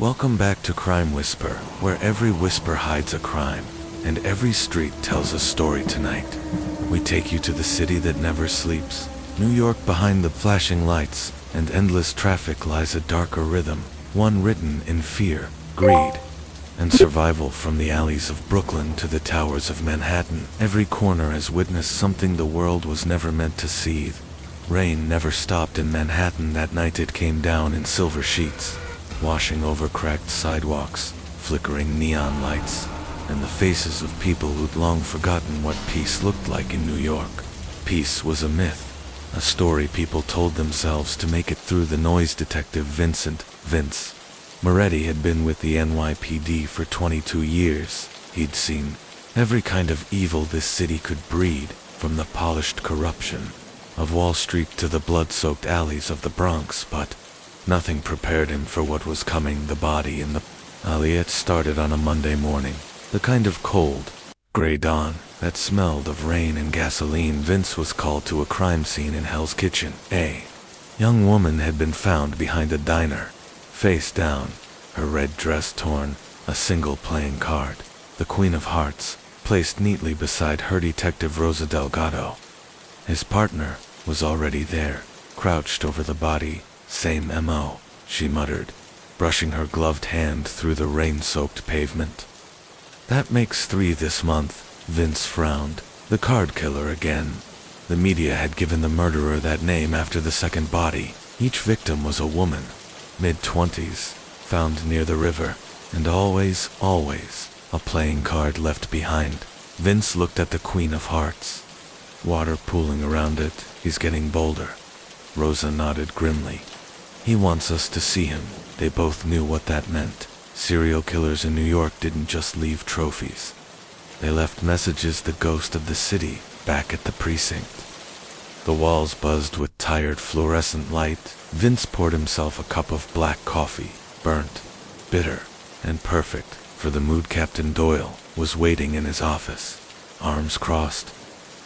Welcome back to Crime Whisper, where every whisper hides a crime, and every street tells a story tonight. We take you to the city that never sleeps. New York, behind the flashing lights and endless traffic, lies a darker rhythm, one written in fear, greed, and survival. From the alleys of Brooklyn to the towers of Manhattan, every corner has witnessed something the world was never meant to see. Rain never stopped in Manhattan that night. It came down in silver sheets, washing over cracked sidewalks, flickering neon lights, and the faces of people who'd long forgotten what peace looked like in New York. Peace was a myth, a story people told themselves to make it through. The noise detective Vince Moretti had been with the NYPD for 22 years. He'd seen every kind of evil this city could breed, from the polished corruption of Wall Street to the blood-soaked alleys of the Bronx, but nothing prepared him for what was coming. The body in the alley. It started on a Monday morning, the kind of cold, gray dawn that smelled of rain and gasoline. Vince was called to a crime scene in Hell's Kitchen. A young woman had been found behind a diner, face down, her red dress torn, a single playing card, the Queen of Hearts, placed neatly beside her. Detective Rosa Delgado, his partner, was already there, crouched over the body. "Same MO," she muttered, brushing her gloved hand through the rain-soaked pavement. "That makes 3 this month," Vince frowned. "The card killer again." The media had given the murderer that name after the second body. Each victim was a woman, mid-20s, found near the river, and always a playing card left behind. Vince looked at the Queen of Hearts, water pooling around it. "He's getting bolder." Rosa nodded grimly. "He wants us to see him." They both knew what that meant. Serial killers in New York didn't just leave trophies. They left messages. The ghost of the city, back at the precinct. The walls buzzed with tired fluorescent light. Vince poured himself a cup of black coffee, burnt, bitter, and perfect for the mood. Captain Doyle was waiting in his office, arms crossed,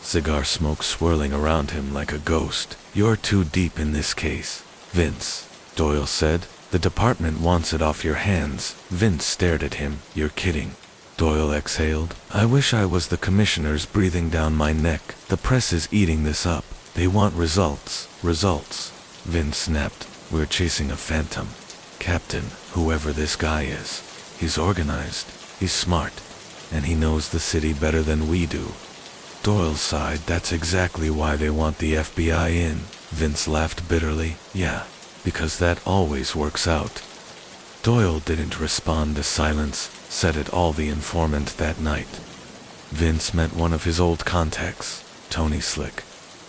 cigar smoke swirling around him like a ghost. "You're too deep in this case, Vince," Doyle said. "The department wants it off your hands." Vince stared at him. "You're kidding." Doyle exhaled. "I wish I was the commissioners breathing down my neck. The press is eating this up. They want results. Results." Vince snapped. "We're chasing a phantom, Captain, whoever this guy is. He's organized, he's smart, and he knows the city better than we do." Doyle sighed. "That's exactly why they want the FBI in." Vince laughed bitterly. "Yeah, because that always works out." Doyle didn't respond. The silence said it all. The informant that night. Vince met one of his old contacts, Tony Slick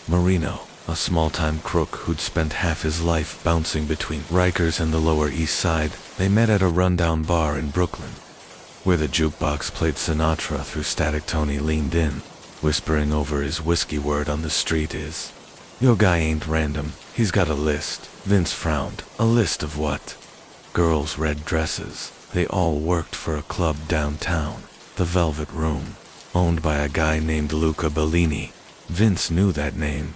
Marino, a small-time crook who'd spent half his life bouncing between Rikers and the Lower East Side. They met at a rundown bar in Brooklyn, where the jukebox played Sinatra through static. Tony leaned in, whispering over his whiskey. "Word on the street is, your guy ain't random. He's got a list." Vince frowned. "A list of what?" "Girls' red dresses. They all worked for a club downtown, the Velvet Room, owned by a guy named Luca Bellini." Vince knew that name.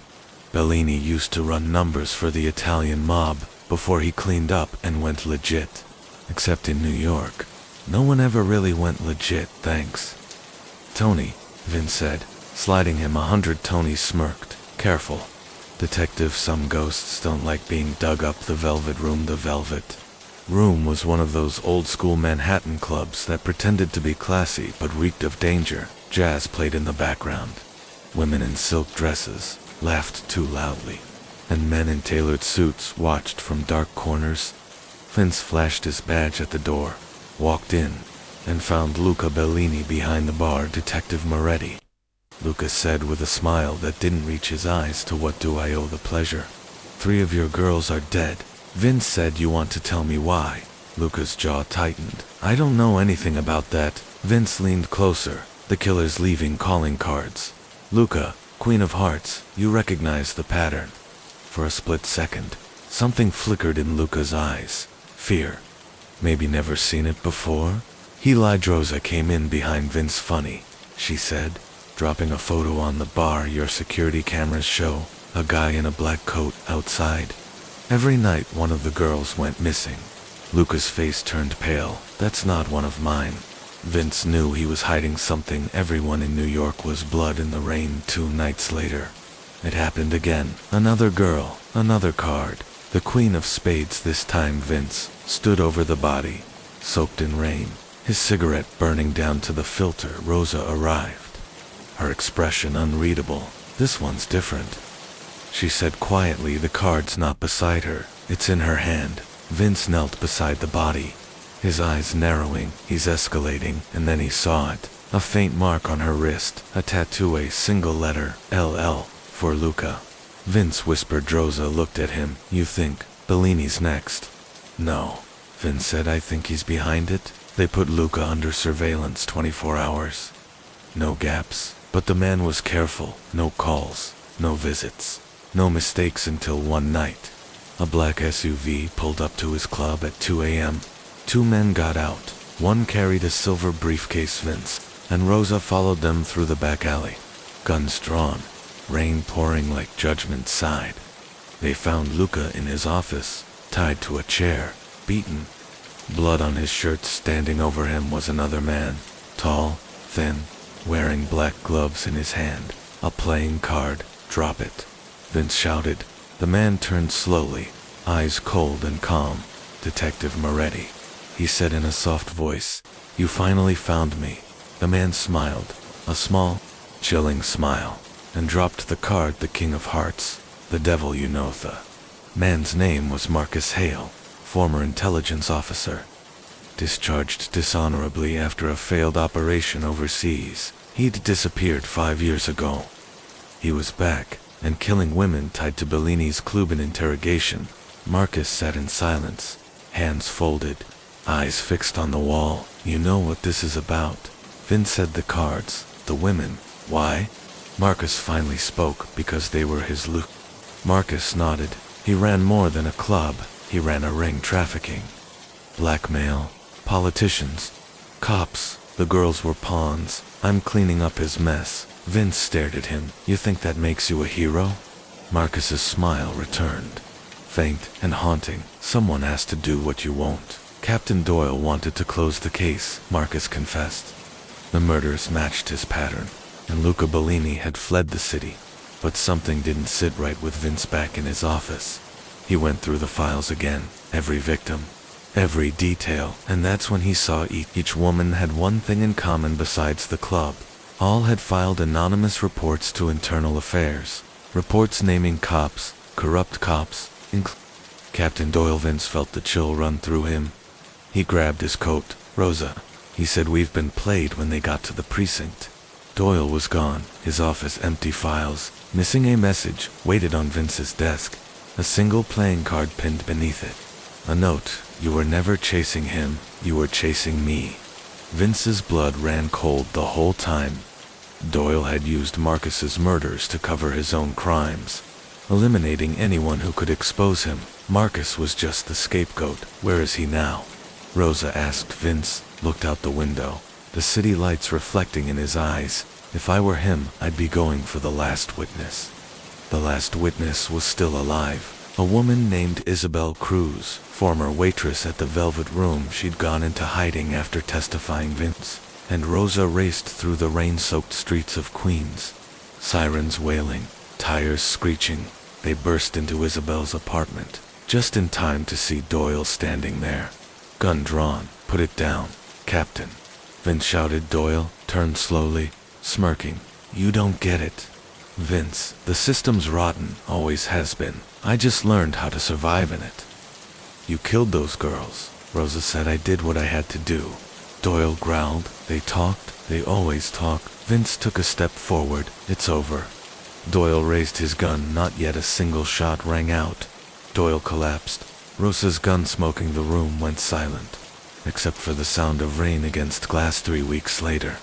Bellini used to run numbers for the Italian mob before he cleaned up and went legit. Except in New York, no one ever really went legit. "Thanks, Tony," Vince said, sliding him 100. Tony smirked. "Careful, Detective. Some ghosts don't like being dug up." The Velvet Room. The Velvet Room was one of those old-school Manhattan clubs that pretended to be classy but reeked of danger. Jazz played in the background. Women in silk dresses laughed too loudly, and men in tailored suits watched from dark corners. Vince flashed his badge at the door, walked in, and found Luca Bellini behind the bar. "Detective Moretti," Luca said with a smile that didn't reach his eyes. "To what do I owe the pleasure?" "3 of your girls are dead." Vince said. "You want to tell me why?" Luca's jaw tightened. "I don't know anything about that." Vince leaned closer. "The killer's leaving calling cards. Luca, Queen of Hearts, you recognize the pattern." For a split second, something flickered in Luca's eyes. Fear. Maybe never seen it before? He lied. Rosa came in behind Vince. "Funny," she said, dropping a photo on the bar. "Your security cameras show a guy in a black coat outside. Every night one of the girls went missing. Luca's face turned pale. That's not one of mine. Vince knew he was hiding something. Everyone in New York was blood in the rain 2 nights later. It happened again. Another girl, another card. The Queen of Spades this time. Vince stood over the body, soaked in rain, his cigarette burning down to the filter. Rosa arrived, her expression unreadable. This one's different, she said quietly. The card's not beside her, it's in her hand. Vince knelt beside the body, his eyes narrowing. He's escalating. And then he saw it, a faint mark on her wrist, a tattoo, a single letter, LL, for Luca. Vince whispered. Rosa looked at him. You think Bellini's next? No, Vince said. I think he's behind it. They put Luca under surveillance 24 hours. No gaps, but the man was careful. No calls, no visits, no mistakes until one night. A black SUV pulled up to his club at 2 a.m. 2 men got out. One carried a silver briefcase. Vince and Rosa followed them through the back alley, guns drawn, rain pouring like Judgment side. They found Luca in his office, tied to a chair, beaten. Blood on his shirt. Standing over him was another man, tall, thin, wearing black gloves in his hand, a playing card. Drop it, Vince shouted. The man turned slowly, eyes cold and calm. Detective Moretti, he said in a soft voice. You finally found me. The man smiled, a small, chilling smile, and dropped the card. The King of Hearts, the devil. You know. The man's name was Marcus Hale, former intelligence officer, discharged dishonorably after a failed operation overseas. He'd disappeared 5 years ago. He was back, and killing women tied to Bellini's club. In interrogation, Marcus sat in silence, hands folded, eyes fixed on the wall. You know what this is about? Vince said. The cards, the women. Why? Marcus finally spoke. Because they were his loot. Marcus nodded. He ran more than a club. He ran a ring. Trafficking, blackmail, politicians, cops. The girls were pawns. I'm cleaning up his mess. Vince stared at him. You think that makes you a hero? Marcus's smile returned, faint and haunting. Someone has to do what you won't. Captain Doyle wanted to close the case, Marcus confessed. The murders matched his pattern, and Luca Bellini had fled the city. But something didn't sit right with Vince. Back in his office, he went through the files again, every victim, every detail, and that's when he saw each woman had one thing in common besides the club. All had filed anonymous reports to Internal Affairs, reports naming cops, corrupt cops, Captain Doyle. Vince felt the chill run through him. He grabbed his coat. Rosa, he said, we've been played. When they got to the precinct, Doyle was gone, his office empty. Files, missing. A message waited on Vince's desk, a single playing card pinned beneath it. A note. You were never chasing him, you were chasing me. Vince's blood ran cold the whole time. Doyle had used Marcus's murders to cover his own crimes, eliminating anyone who could expose him. Marcus was just the scapegoat. Where is he now? Rosa asked. Vince looked out the window, the city lights reflecting in his eyes. If I were him, I'd be going for the last witness. The last witness was still alive. A woman named Isabel Cruz, former waitress at the Velvet Room. She'd gone into hiding after testifying. Vince and Rosa raced through the rain-soaked streets of Queens, sirens wailing, tires screeching. They burst into Isabel's apartment, just in time to see Doyle standing there, gun drawn. Put it down, Captain, Vince shouted. Doyle turned slowly, smirking. You don't get it, Vince. The system's rotten, always has been. I just learned how to survive in it. You killed those girls, Rosa said. I did what I had to do. Doyle growled. They talked, they always talk. Vince took a step forward. It's over. Doyle raised his gun. Not yet. A single shot rang out. Doyle collapsed. Rosa's gun smoking. The room went silent, except for the sound of rain against glass. 3 weeks later,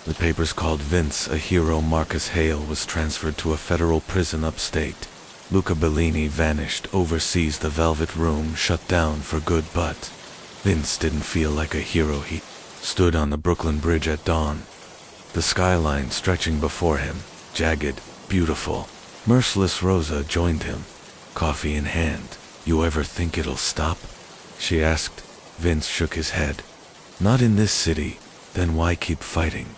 the papers called Vince a hero. Marcus Hale was transferred to a federal prison upstate. Luca Bellini vanished overseas. The Velvet Room shut down for good, but Vince didn't feel like a hero. He stood on the Brooklyn Bridge at dawn, the skyline stretching before him, jagged, beautiful, merciless. Rosa joined him, coffee in hand. You ever think it'll stop? She asked. Vince shook his head. Not in this city. Then why keep fighting?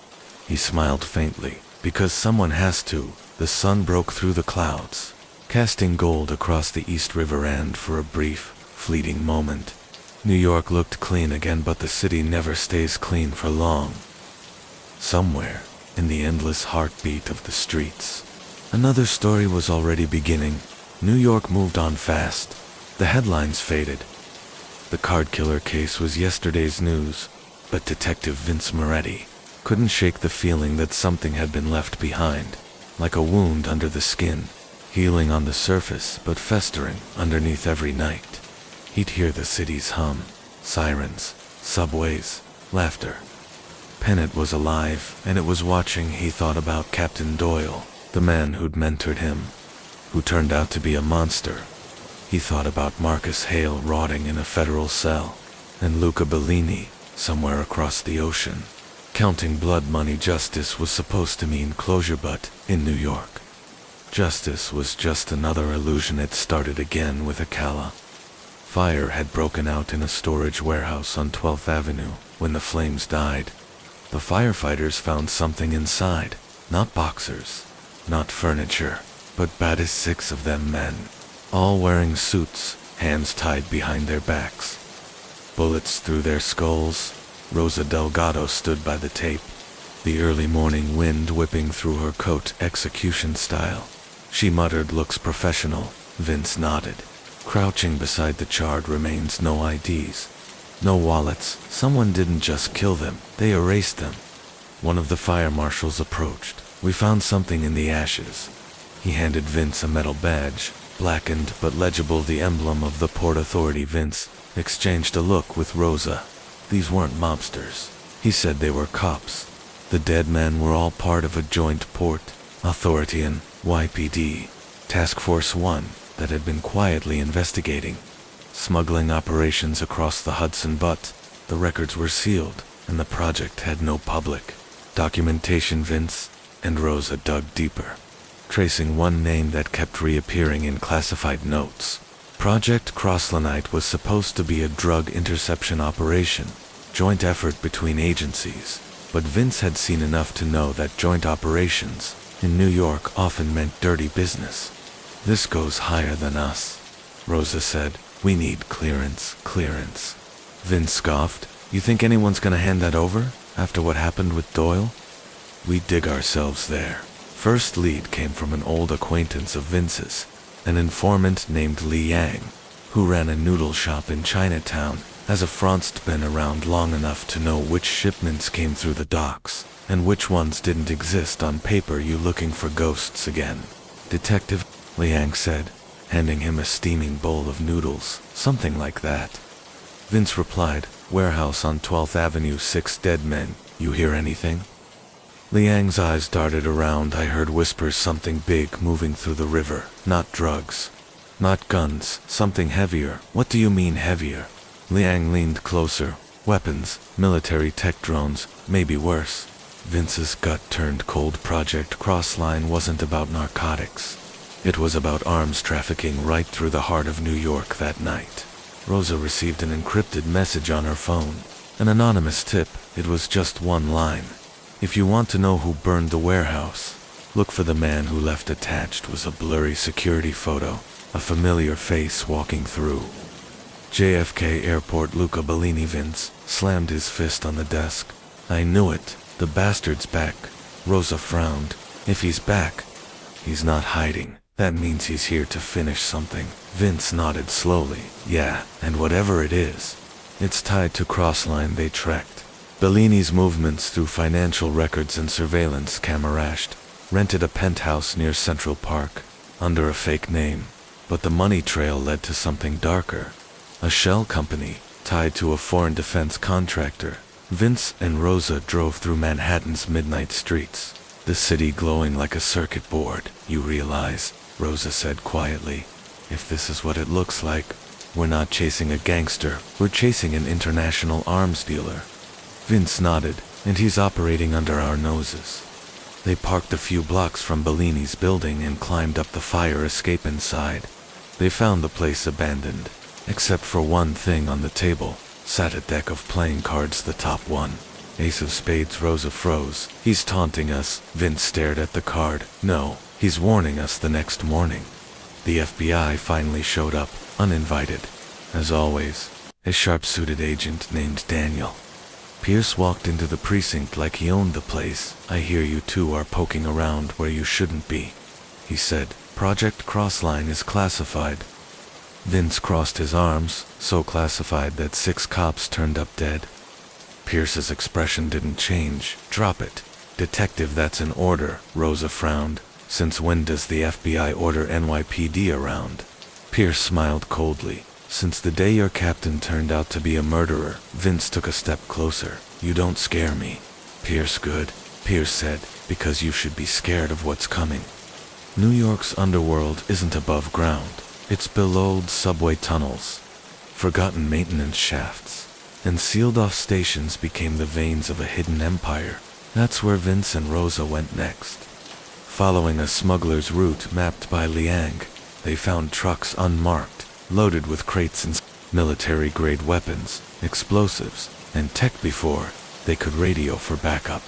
He smiled faintly. Because someone has to. The sun broke through the clouds, casting gold across the East River, and for a brief, fleeting moment, New York looked clean again, but the city never stays clean for long. Somewhere, in the endless heartbeat of the streets, another story was already beginning. New York moved on fast. The headlines faded. The card killer case was yesterday's news, but Detective Vince Moretti couldn't shake the feeling that something had been left behind, like a wound under the skin, healing on the surface but festering underneath every night. He'd hear the city's hum, sirens, subways, laughter. Pennant was alive, and it was watching he thought about Captain Doyle, the man who'd mentored him, who turned out to be a monster. He thought about Marcus Hale rotting in a federal cell, and Luca Bellini somewhere across the ocean. Counting blood money. Justice was supposed to mean closure, but in New York, justice was just another illusion. It started again with Akala. Fire had broken out in a storage warehouse on 12th Avenue. When the flames died, the firefighters found something inside. Not boxers, not furniture, but baddest 6 of them men, all wearing suits, hands tied behind their backs, bullets through their skulls. Rosa Delgado stood by the tape, the early morning wind whipping through her coat, execution style. She muttered, "Looks professional." Vince nodded. Crouching beside the charred remains, no IDs, no wallets. Someone didn't just kill them, they erased them. One of the fire marshals approached. "We found something in the ashes." He handed Vince a metal badge, blackened but legible, the emblem of the Port Authority. Vince exchanged a look with Rosa. "These weren't mobsters," he said. "They were cops. The dead men were all part of a joint Port Authority and YPD Task Force 1 that had been quietly investigating smuggling operations across the Hudson, but the records were sealed and the project had no public documentation." Vince and Rosa dug deeper, tracing one name that kept reappearing in classified notes. Project Crosslinite was supposed to be a drug interception operation, joint effort between agencies, but Vince had seen enough to know that joint operations in New York often meant dirty business. "This goes higher than us," Rosa said. "We need clearance." Vince scoffed. "You think anyone's gonna hand that over, after what happened with Doyle?" "We dig ourselves there." First lead came from an old acquaintance of Vince's, an informant named Li Yang, who ran a noodle shop in Chinatown. As a Franc'd been around long enough to know which shipments came through the docks, and which ones didn't exist on paper. "You looking for ghosts again, Detective?" Li Yang said, handing him a steaming bowl of noodles. "Something like that." Vince replied, "Warehouse on 12th Avenue, 6 dead men. You hear anything?" Li Yang's eyes darted around. "I heard whispers, something big moving through the river. Not drugs, not guns, something heavier." "What do you mean heavier?" Li Yang leaned closer. "Weapons, military tech, drones, maybe worse." Vince's gut turned cold. Project Crossline wasn't about narcotics. It was about arms trafficking right through the heart of New York that night. Rosa received an encrypted message on her phone, an anonymous tip. It was just one line. "If you want to know who burned the warehouse, look for the man who left." Attached was a blurry security photo, a familiar face walking through JFK Airport. Luca Bellini. Vince slammed his fist on the desk. "I knew it. The bastard's back." Rosa frowned. "If he's back, he's not hiding. That means he's here to finish something." Vince nodded slowly. "Yeah, and whatever it is, it's tied to Crossline." They tracked Bellini's movements through financial records and surveillance cameras, rented a penthouse near Central Park, under a fake name. But the money trail led to something darker. A shell company, tied to a foreign defense contractor. Vince and Rosa drove through Manhattan's midnight streets, the city glowing like a circuit board. "You realize," Rosa said quietly, "if this is what it looks like, we're not chasing a gangster, we're chasing an international arms dealer." Vince nodded. "And he's operating under our noses." They parked a few blocks from Bellini's building and climbed up the fire escape inside. They found the place abandoned, except for one thing on the table, sat a deck of playing cards, the top one. Ace of spades. Rosa froze. He's taunting us. Vince stared at the card. No, he's warning us the next morning. The FBI finally showed up, uninvited. As always, a sharp-suited agent named Daniel. Pierce walked into the precinct like he owned the place. I hear you two are poking around where you shouldn't be, he said. Project Crossline is classified. Vince crossed his arms, so classified that 6 cops turned up dead. Pierce's expression didn't change. Drop it. Detective, that's an order. Rosa frowned. Since when does the FBI order NYPD around? Pierce smiled coldly. Since the day your captain turned out to be a murderer. Vince took a step closer. You don't scare me. Pierce, good, Pierce said, because you should be scared of what's coming. New York's underworld isn't above ground. It's below subway tunnels, forgotten maintenance shafts, and sealed-off stations became the veins of a hidden empire. That's where Vince and Rosa went next. Following a smuggler's route mapped by Liang, they found trucks unmarked, loaded with crates and military-grade weapons, explosives, and tech before they could radio for backup.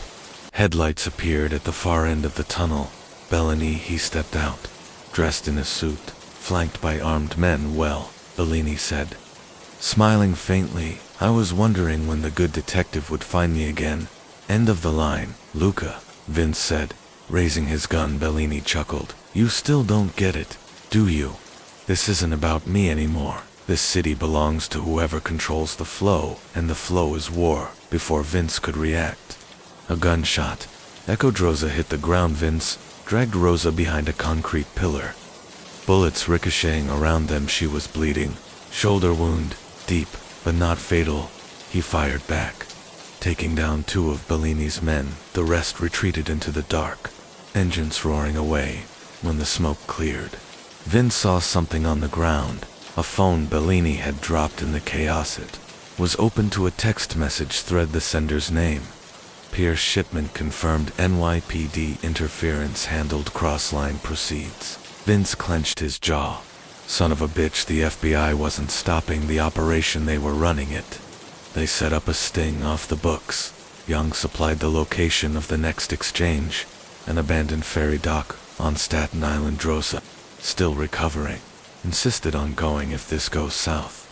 Headlights appeared at the far end of the tunnel. Bellini, he stepped out, dressed in a suit, flanked by armed men. Well, Bellini said, smiling faintly, I was wondering when the good detective would find me again. End of the line, Luca, Vince said, raising his gun. Bellini chuckled. You still don't get it, do you? This isn't about me anymore. This city belongs to whoever controls the flow, and the flow is war. Before Vince could react, a gunshot echoed. Rosa hit the ground. Vince dragged Rosa behind a concrete pillar. Bullets ricocheting around them. She was bleeding. Shoulder wound, deep, but not fatal. He fired back, taking down 2 of Bellini's men. The rest retreated into the dark, engines roaring away. When the smoke cleared, Vince saw something on the ground. A phone Bellini had dropped in the chaos. It was open to a text message thread. The sender's name, Pierce. Shipment confirmed. NYPD interference handled. Crossline proceeds. Vince clenched his jaw. Son of a bitch, the FBI wasn't stopping the operation, they were running it. They set up a sting off the books. Young supplied the location of the next exchange, an abandoned ferry dock on Staten Island. Rosa, still recovering, insisted on going if this goes south.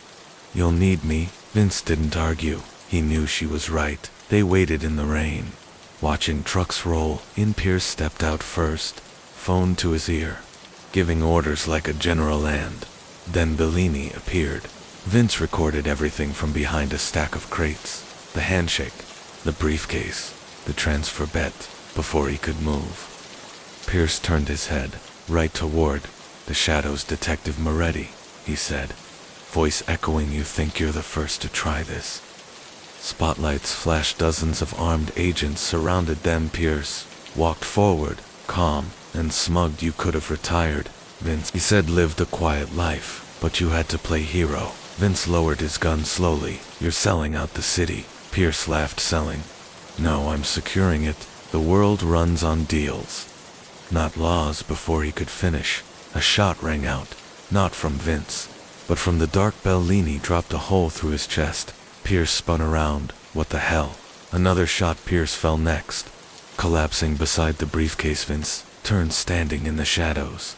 You'll need me. Vince didn't argue. He knew she was right. They waited in the rain, watching trucks roll in. Pierce stepped out first, phone to his ear, giving orders like a general, and then Bellini appeared. Vince recorded everything from behind a stack of crates, the handshake, the briefcase, the transfer bet, before he could move. Pierce turned his head, right toward the shadows. Detective Moretti, he said, voice echoing. You think you're the first to try this? Spotlights flashed. Dozens of armed agents surrounded them. Pierce walked forward, calm and smug. You could have retired, Vince, he said. Lived a quiet life, but you had to play hero. Vince lowered his gun slowly. You're selling out the city. Pierce laughed. Selling? No, I'm securing it. The world runs on deals, not laws. Before he could finish, a shot rang out, not from Vince, but from the dark. Bellini dropped a hole through his chest. Pierce spun around. What the hell? Another shot. Pierce fell next, collapsing beside the briefcase. Vince turned, standing in the shadows,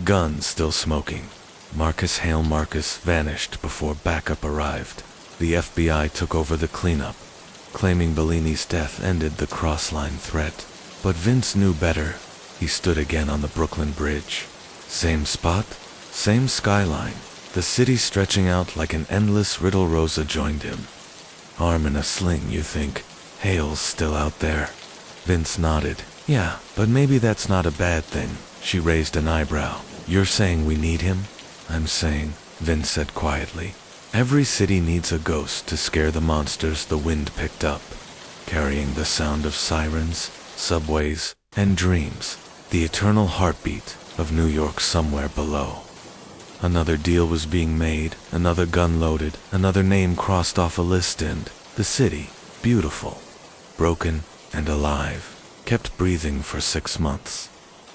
gun still smoking. Marcus Hale. Marcus vanished before backup arrived. The FBI took over the cleanup, claiming Bellini's death ended the crossline threat. But Vince knew better. He stood again on the Brooklyn Bridge. Same spot, same skyline, the city stretching out like an endless riddle. Rosa joined him, arm in a sling. You think Hale's still out there? Vince nodded. Yeah, but maybe that's not a bad thing. She raised an eyebrow. You're saying we need him? I'm saying, Vince said quietly, every city needs a ghost to scare the monsters. The wind picked up, carrying the sound of sirens, subways, and dreams, the eternal heartbeat of New York somewhere below. Another deal was being made, another gun loaded, another name crossed off a list, and the city, beautiful, broken, and alive, kept breathing for 6 months.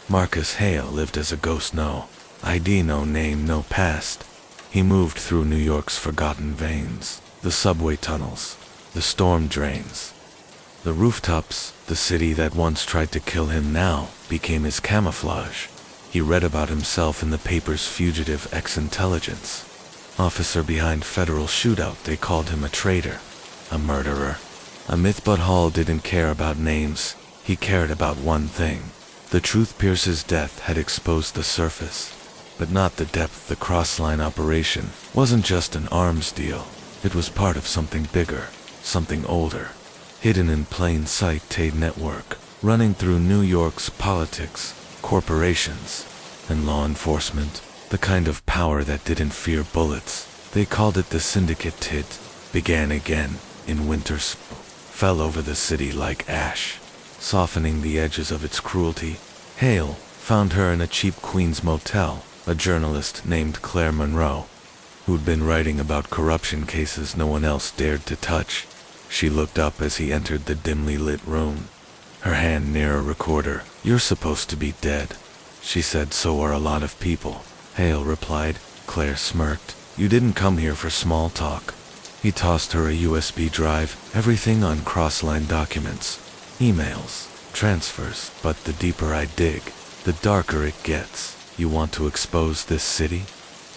Marcus Hale lived as a ghost. No ID, no name, no past. He moved through New York's forgotten veins. the subway tunnels, the storm drains. The rooftops, the city that once tried to kill him now, became his camouflage. He read about himself in the paper's fugitive ex-intelligence officer behind federal shootout. They called him a traitor, a murderer, a myth. But Hall didn't care about names. He cared about one thing. The truth. Pierce's death had exposed the surface, but not the depth. The crossline operation wasn't just an arms deal. It was part of something bigger, something older, hidden in plain sight. A network running through New York's politics, corporations, and law enforcement. The kind of power that didn't fear bullets. They called it the Syndicate. It began again in winter, fell over the city like ash, softening the edges of its cruelty. Hale found her in a cheap Queens motel, a journalist named Claire Monroe, who'd been writing about corruption cases no one else dared to touch. She looked up as he entered the dimly lit room, her hand near a recorder. "You're supposed to be dead," she said. "So are a lot of people," Hale replied. Claire smirked. "You didn't come here for small talk." He tossed her a USB drive, everything on crossline documents, emails, transfers. "But the deeper I dig, the darker it gets. You want to expose this city?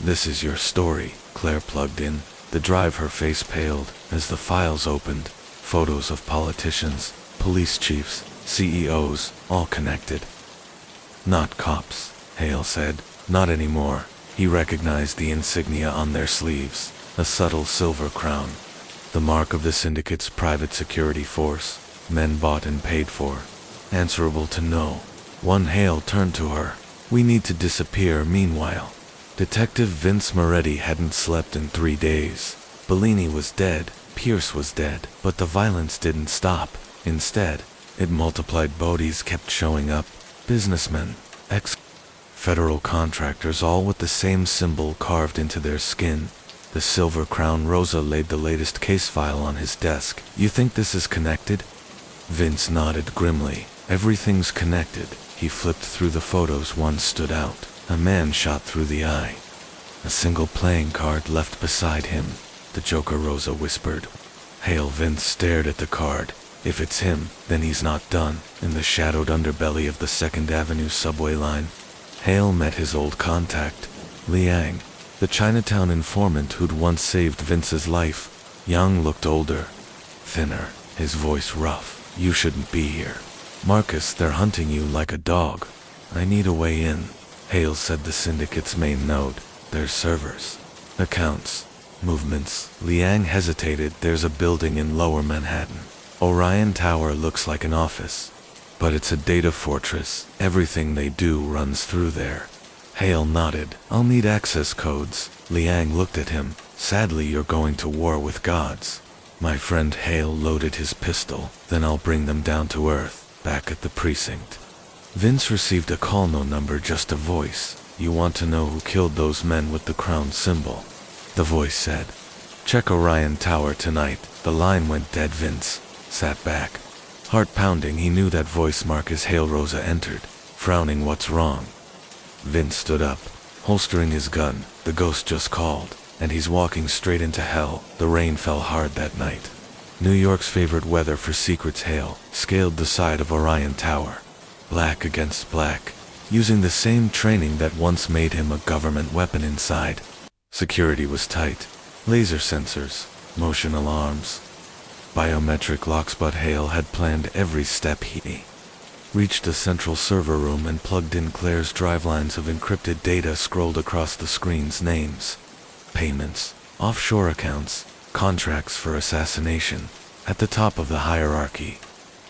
This is your story." Claire plugged in the drive. Her face paled as the files opened. Photos of politicians, police chiefs, CEOs, all connected. "Not cops," Hale said. "Not anymore." He recognized the insignia on their sleeves, a subtle silver crown, the mark of the Syndicate's private security force, men bought and paid for, answerable to no one. Hale turned to her. "We need to disappear." Meanwhile, Detective Vince Moretti hadn't slept in 3 days. Bellini was dead, Pierce was dead, but the violence didn't stop. Instead, it multiplied. Bodies kept showing up, businessmen, ex-federal contractors, all with the same symbol carved into their skin, the silver crown. Rosa laid the latest case file on his desk. "You think this is connected?" Vince nodded grimly. "Everything's connected." He flipped through the photos. One stood out. A man shot through the eye. A single playing card left beside him. "The Joker," Rosa whispered. Hale. Vince stared at the card. "If it's him, then he's not done." In the shadowed underbelly of the 2nd Avenue subway line, Hale met his old contact, Liang, the Chinatown informant who'd once saved Vince's life. Yang looked older, thinner, his voice rough. "You shouldn't be here. Marcus, they're hunting you like a dog." "I need a way in," Hale said. "The Syndicate's main node. Their servers, accounts, movements." Liang hesitated. "There's a building in Lower Manhattan. Orion Tower looks like an office, but it's a data fortress. Everything they do runs through there." Hale nodded. "I'll need access codes." Liang looked at him. "Sadly, you're going to war with gods, my friend." Hale loaded his pistol. "Then I'll bring them down to earth." Back at the precinct, Vince received a call. No number, just a voice. "You want to know who killed those men with the crown symbol?" the voice said. "Check Orion Tower tonight." The line went dead. Vince sat back, heart pounding. He knew that voice. Marcus. Hale. Rosa entered, frowning. "What's wrong?" Vince stood up, holstering his gun. "The ghost just called, and he's walking straight into hell." The rain fell hard that night. New York's favorite weather for secrets. Hale scaled the side of Orion Tower, black against black, using the same training that once made him a government weapon. Inside, security was tight. Laser sensors, motion alarms, biometric locks. But Hale had planned every step. He reached a central server room and plugged in Claire's drive. Lines of encrypted data scrolled across the screens. Names, payments, offshore accounts, contracts for assassination. At the top of the hierarchy,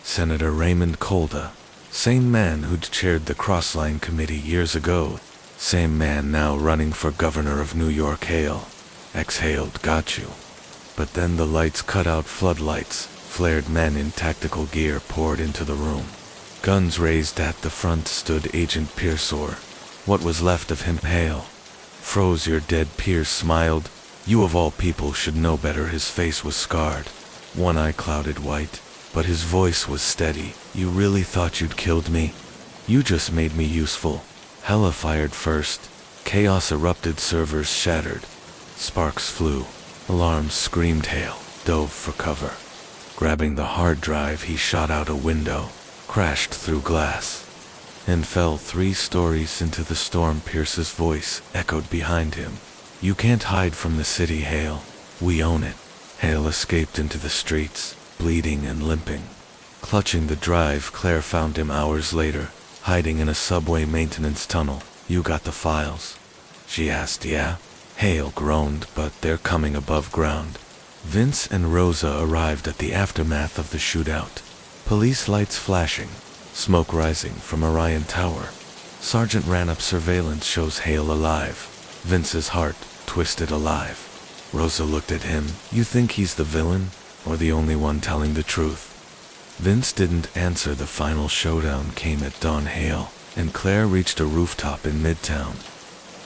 Senator Raymond Kolda, same man who'd chaired the Crossline Committee years ago, same man now running for governor of New York. Hale exhaled. "Got you." But then the lights cut out. Floodlights flared. Men in tactical gear poured into the room. Guns raised. At the front stood Agent Pierce, or what was left of him. Hale froze. "You're dead." Pierce smiled. "You of all people should know better." His face was scarred, one eye clouded white, but his voice was steady. "You really thought you'd killed me? You just made me useful." Hella fired first. Chaos erupted. Servers shattered. Sparks flew. Alarms screamed. Hale dove for cover. Grabbing the hard drive, he shot out a window, crashed through glass, and fell 3 stories into the storm. Pierce's voice echoed behind him. "You can't hide from the city, Hale. We own it." Hale escaped into the streets, bleeding and limping. Clutching the drive, Claire found him hours later, hiding in a subway maintenance tunnel. "You got the files?" she asked. "Yeah." Hale groaned, "But they're coming above ground." Vince and Rosa arrived at the aftermath of the shootout. Police lights flashing, smoke rising from Orion Tower. Sergeant ran up. "Surveillance shows Hale alive." Vince's heart twisted alive. Rosa looked at him. "You think he's the villain, or the only one telling the truth?" Vince didn't answer. The final showdown came at dawn. Hale and Claire reached a rooftop in Midtown.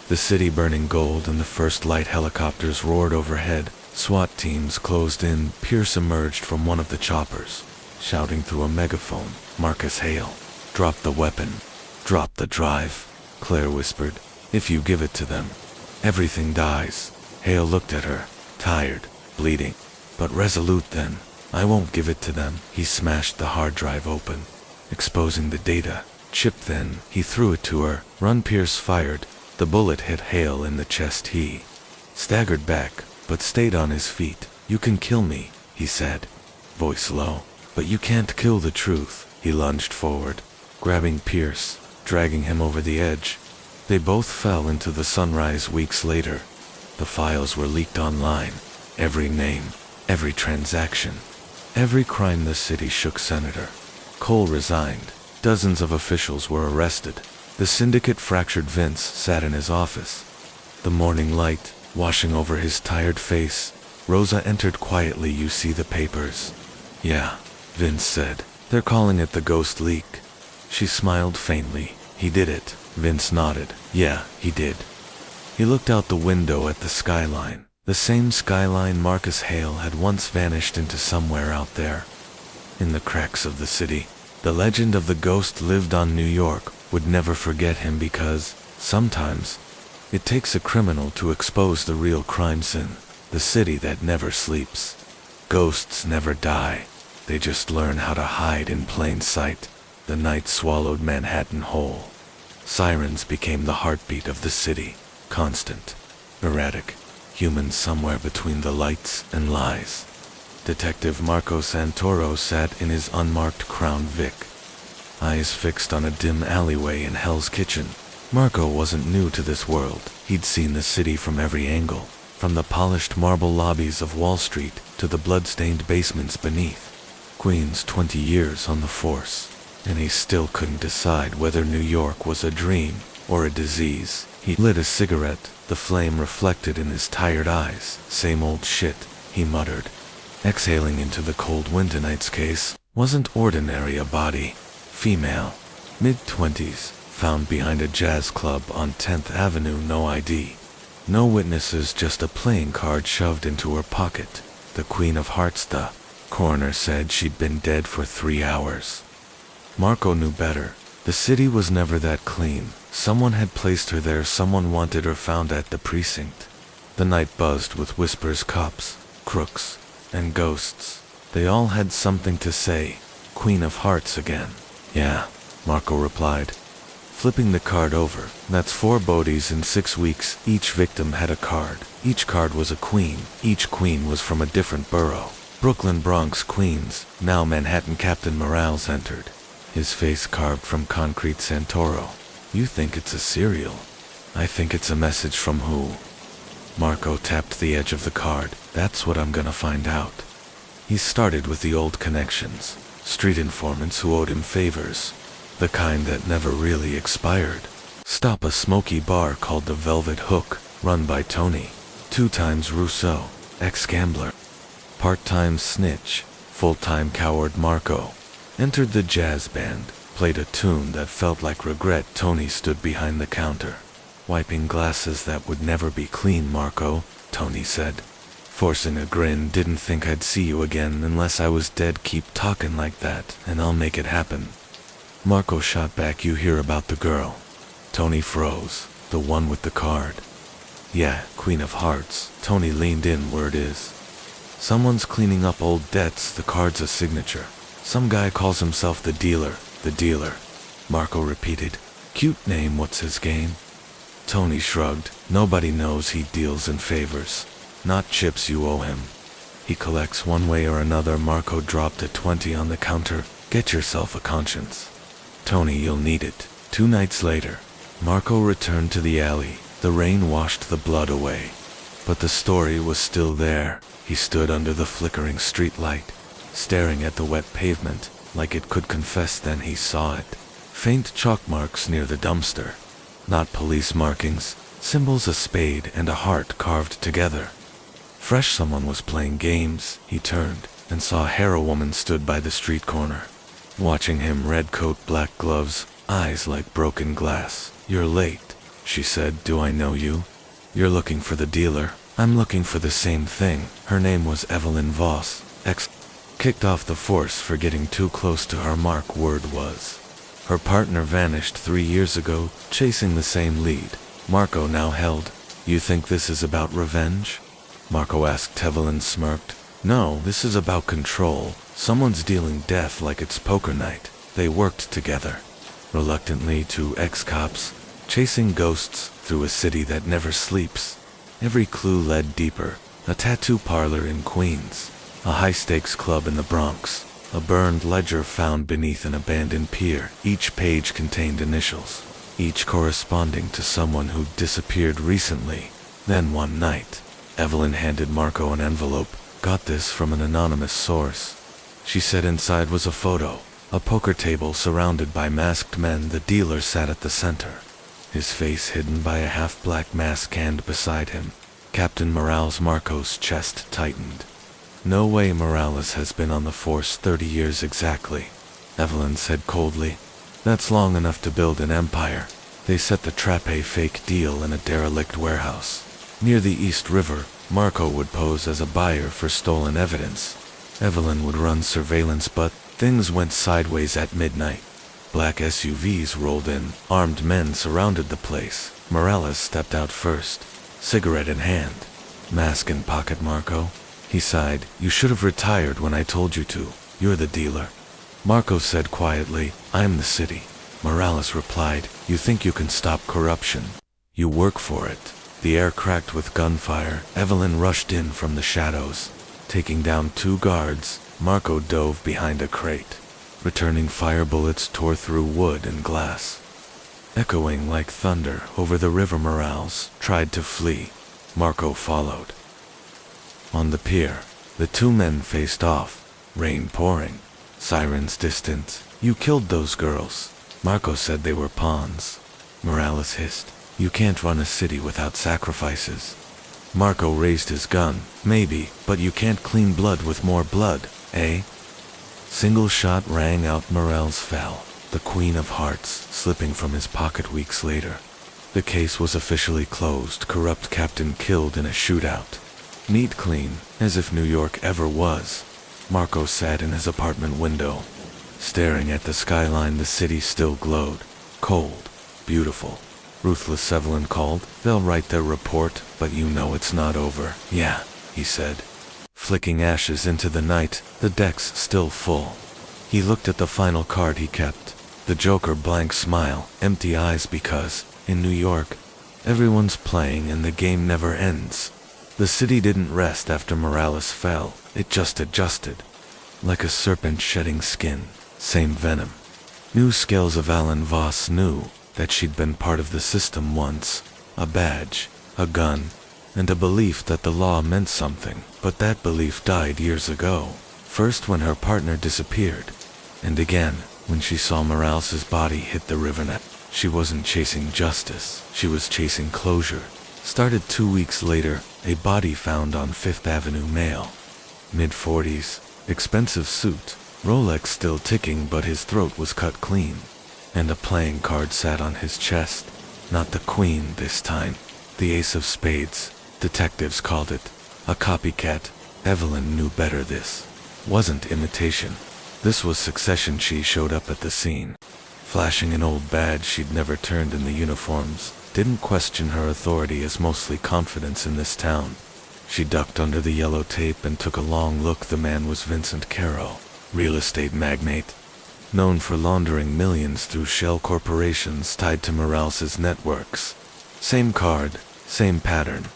The city burning gold, and the first light helicopters roared overhead. SWAT teams closed in. Pierce emerged from one of the choppers, shouting through a megaphone. "Marcus Hale, drop the weapon. Drop the drive," Claire whispered. "If you give it to them, everything dies." Hale looked at her, tired, bleeding, but resolute. "Then I won't give it to them." He smashed the hard drive open, exposing the data chip. Then he threw it to her. "Run." Pierce fired. The bullet hit Hale in the chest. He staggered back, but stayed on his feet. "You can kill me," he said, voice low, "but you can't kill the truth." He lunged forward, grabbing Pierce, dragging him over the edge. They both fell into the sunrise. Weeks later, the files were leaked online. Every name, every transaction, every crime. The city shook. Senator Cole resigned. Dozens of officials were arrested. The syndicate fractured. Vince sat in his office, the morning light washing over his tired face. Rosa entered quietly. "You see the papers?" "Yeah," Vince said. "They're calling it the ghost leak." She smiled faintly. "He did it." Vince nodded. "Yeah, he did." He looked out the window at the skyline. The same skyline. Marcus Hale had once vanished into somewhere out there. In the cracks of the city, the legend of the ghost lived on. New York would never forget him, because sometimes it takes a criminal to expose the real crime scene. The city that never sleeps. Ghosts never die. They just learn how to hide in plain sight. The night swallowed Manhattan whole. Sirens became the heartbeat of the city. Constant, erratic, human somewhere between the lights and lies. Detective Marco Santoro sat in his unmarked Crown Vic, eyes fixed on a dim alleyway in Hell's Kitchen. Marco wasn't new to this world. He'd seen the city from every angle, from the polished marble lobbies of Wall Street to the blood-stained basements beneath. Queens, 20 years on the force, and he still couldn't decide whether New York was a dream or a disease. He lit a cigarette, the flame reflected in his tired eyes. "Same old shit," he muttered, exhaling into the cold wind. Tonight's case wasn't ordinary. A body, female, mid-20s, found behind a jazz club on 10th Avenue. No ID, no witnesses, just a playing card shoved into her pocket. The Queen of Hearts. The coroner said she'd been dead for 3 hours. Marco knew better. The city was never that clean. Someone had placed her there. Someone wanted her found at the precinct. The night buzzed with whispers. Cops, crooks, and ghosts. They all had something to say. Queen of Hearts again. "Yeah," Marco replied, flipping the card over. "That's 4 bodies in 6 weeks. Each victim had a card. Each card was a queen. Each queen was from a different borough. Brooklyn, Bronx, Queens, now Manhattan." Captain Morales entered, his face carved from concrete. "Santoro, you think it's a serial? I think it's a message." "From who?" Marco tapped the edge of the card. "That's what I'm gonna find out." He started with the old connections, street informants who owed him favors, the kind that never really expired. Stop a smoky bar called the Velvet Hook, run by Tony, 2 times Rousseau, ex-gambler. Part-time snitch, full-time coward. Marco entered the jazz band, played a tune that felt like regret. Tony stood behind the counter, wiping glasses that would never be clean. "Marco," Tony said, forcing a grin, "didn't think I'd see you again unless I was dead. Keep talking like that, and I'll make it happen." Marco shot back, "You hear about the girl?" Tony froze. "The one with the card?" Yeah, Queen of Hearts. Tony leaned in. Word is, someone's cleaning up old debts. The card's a signature. Some guy calls himself the dealer. The dealer, Marco repeated. Cute name, what's his game? Tony shrugged. Nobody knows. He deals in favors, not chips you owe him. He collects one way or another. Marco dropped a 20 on the counter. Get yourself a conscience, Tony, you'll need it. 2 nights later, Marco returned to the alley. The rain washed the blood away, but the story was still there. He stood under the flickering streetlight, staring at the wet pavement, like it could confess. Then he saw it. Faint chalk marks near the dumpster. Not police markings, symbols, a spade and a heart carved together. Fresh. Someone was playing games. He turned and saw a hare. A woman stood by the street corner, watching him. Red coat, black gloves, eyes like broken glass. You're late, she said. Do I know you? You're looking for the dealer. I'm looking for the same thing. Her name was Evelyn Voss. Kicked off the force for getting too close to her mark. Word was, her partner vanished 3 years ago, chasing the same lead Marco now held. You think this is about revenge? Marco asked. Evelyn smirked. No, this is about control. Someone's dealing death like it's poker night. They worked together, reluctantly, 2 ex-cops, chasing ghosts through a city that never sleeps. Every clue led deeper. A tattoo parlor in Queens, a high-stakes club in the Bronx, a burned ledger found beneath an abandoned pier. Each page contained initials, each corresponding to someone who disappeared recently. Then one night, Evelyn handed Marco an envelope. Got this from an anonymous source, she said. Inside was a photo, a poker table surrounded by masked men. The dealer sat at the center, his face hidden by a half-black mask, and beside him, Captain Morales. Marco's chest tightened. No way. Morales has been on the force 30 years exactly, Evelyn said coldly. That's long enough to build an empire. They set the trap. A fake deal in a derelict warehouse near the East River. Marco would pose as a buyer for stolen evidence. Evelyn would run surveillance, but things went sideways at midnight. Black SUVs rolled in. Armed men surrounded the place. Morales stepped out first, cigarette in hand, mask in pocket. Marco, he sighed. You should have retired when I told you to. You're the dealer, Marco said quietly. I'm the city, Morales replied. You think you can stop corruption? You work for it. The air cracked with gunfire. Evelyn rushed in from the shadows, taking down 2 guards. Marco dove behind a crate. Returning fire bullets tore through wood and glass, echoing like thunder over the river. Morales tried to flee. Marco followed. On the pier, the 2 men faced off, rain pouring, sirens distant. You killed those girls, Marco said. They were pawns, Morales hissed. You can't run a city without sacrifices. Marco raised his gun. Maybe, but you can't clean blood with more blood, eh? Single shot rang out. Morales fell, the Queen of Hearts slipping from his pocket. Weeks later, the case was officially closed. Corrupt captain killed in a shootout. Neat, clean, as if New York ever was. Marco sat in his apartment window, staring at the skyline. The city still glowed, cold, beautiful. Ruthless. Evelyn called. They'll write their report, but you know it's not over. Yeah, he said, flicking ashes into the night. The deck's still full. He looked at the final card he kept, the Joker. Blank smile, empty eyes, because, in New York, everyone's playing and the game never ends. The city didn't rest after Morales fell. It just adjusted, like a serpent shedding skin. Same venom. New scales of Alan Voss knew that she'd been part of the system once. A badge, a gun, and a belief that the law meant something. But that belief died years ago. First when her partner disappeared, and again when she saw Morales' body hit the river net. She wasn't chasing justice, she was chasing closure. Started 2 weeks later, a body found on 5th Avenue. Male, mid-40s, expensive suit, Rolex still ticking, but his throat was cut clean, and a playing card sat on his chest. Not the queen this time, the ace of spades. Detectives called it a copycat. Evelyn knew better. This wasn't imitation. This was succession. She showed up at the scene, flashing an old badge she'd never turned in the uniforms, didn't question her authority as mostly confidence in this town. She ducked under the yellow tape and took a long look. The man was Vincent Caro, real estate magnate, known for laundering millions through shell corporations tied to Morales's networks. Same card, same pattern,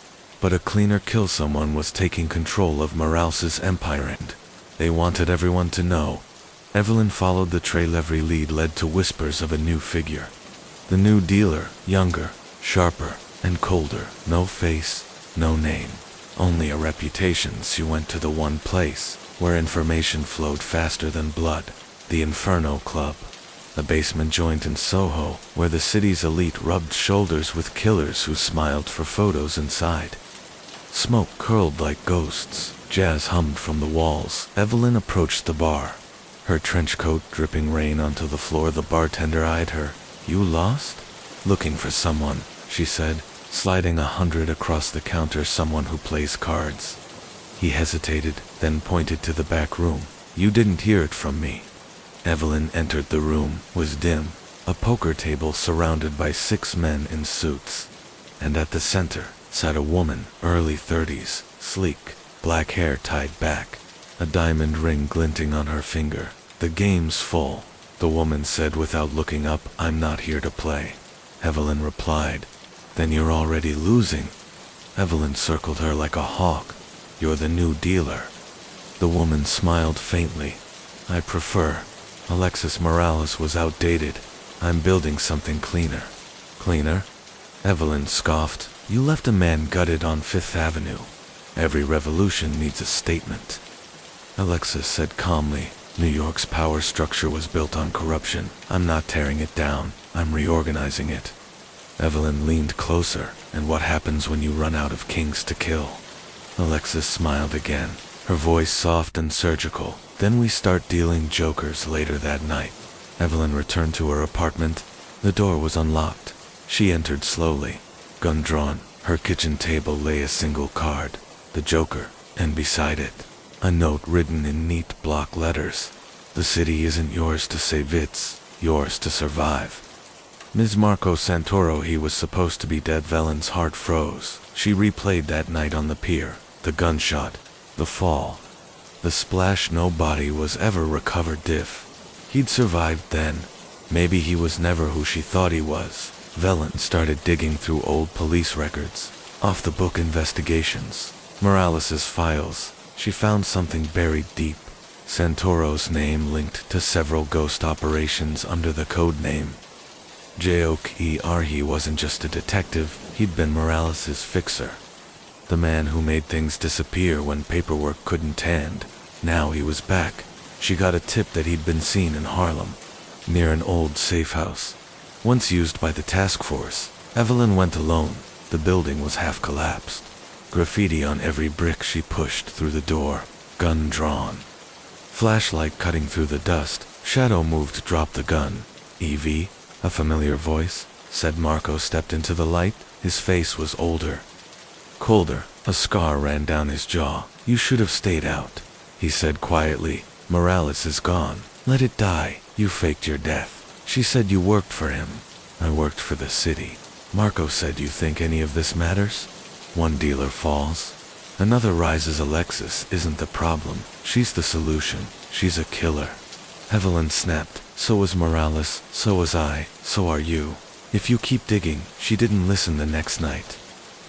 but a cleaner kill someone was taking control of Morales's empire and they wanted everyone to know. Evelyn followed the trail. Every lead led to whispers of a new figure. The new dealer, younger, sharper, and colder. No face, no name, only a reputation. She went to the one place where information flowed faster than blood, the Inferno Club, a basement joint in Soho where the city's elite rubbed shoulders with killers who smiled for photos inside. Smoke curled like ghosts, jazz hummed from the walls. Evelyn approached the bar, her trench coat dripping rain onto the floor. The bartender eyed her. "You lost?" "Looking for someone," she said, sliding $100 across the counter. "Someone who plays cards." He hesitated, then pointed to the back room. "You didn't hear it from me." Evelyn entered. The room was dim, a poker table surrounded by 6 men in suits. And at the center sat a woman, early 30s, sleek, black hair tied back, a diamond ring glinting on her finger. "The game's full," the woman said without looking up. "I'm not here to play." Evelyn replied. "Then you're already losing." Evelyn circled her like a hawk. "You're the new dealer." The woman smiled faintly. "I prefer. Alexis Morales was outdated. I'm building something cleaner." "Cleaner?" Evelyn scoffed. "You left a man gutted on 5th Avenue. Every revolution needs a statement." Alexis said calmly, "New York's power structure was built on corruption. I'm not tearing it down, I'm reorganizing it." Evelyn leaned closer. "And what happens when you run out of kings to kill?" Alexis smiled again, her voice soft and surgical. "Then we start dealing jokers." Later that night, Evelyn returned to her apartment. The door was unlocked. She entered slowly, gun drawn. Her kitchen table lay a single card, the Joker, and beside it, a note written in neat block letters. "The city isn't yours to save, it's yours to survive." Ms. Marco Santoro. He was supposed to be dead. Evelyn's heart froze. She replayed that night on the pier, the gunshot, the fall, the splash. No body was ever recovered. If he'd survived then, maybe he was never who she thought he was. Evelyn started digging through old police records, off-the-book investigations, Morales's files. She found something buried deep. Santoro's name linked to several ghost operations under the code name Joker. He wasn't just a detective, he'd been Morales's fixer. The man who made things disappear when paperwork couldn't hand. Now he was back. She got a tip that he'd been seen in Harlem, near an old safe house, once used by the task force. Evelyn went alone. The building was half collapsed. Graffiti on every brick. She pushed through the door, gun drawn, flashlight cutting through the dust. Shadow moved. "Drop the gun." "Evie?" A familiar voice said. Marco stepped into the light. His face was older, colder. A scar ran down his jaw. "You should have stayed out," he said quietly. "Morales is gone. Let it die. You faked your death." She said. "You worked for him." "I worked for the city." Marco said. "You think any of this matters? One dealer falls, another rises. Alexis isn't the problem. She's the solution. She's a killer." Evelyn snapped. "So was Morales, so was I, so are you. If you keep digging." She didn't listen the next night.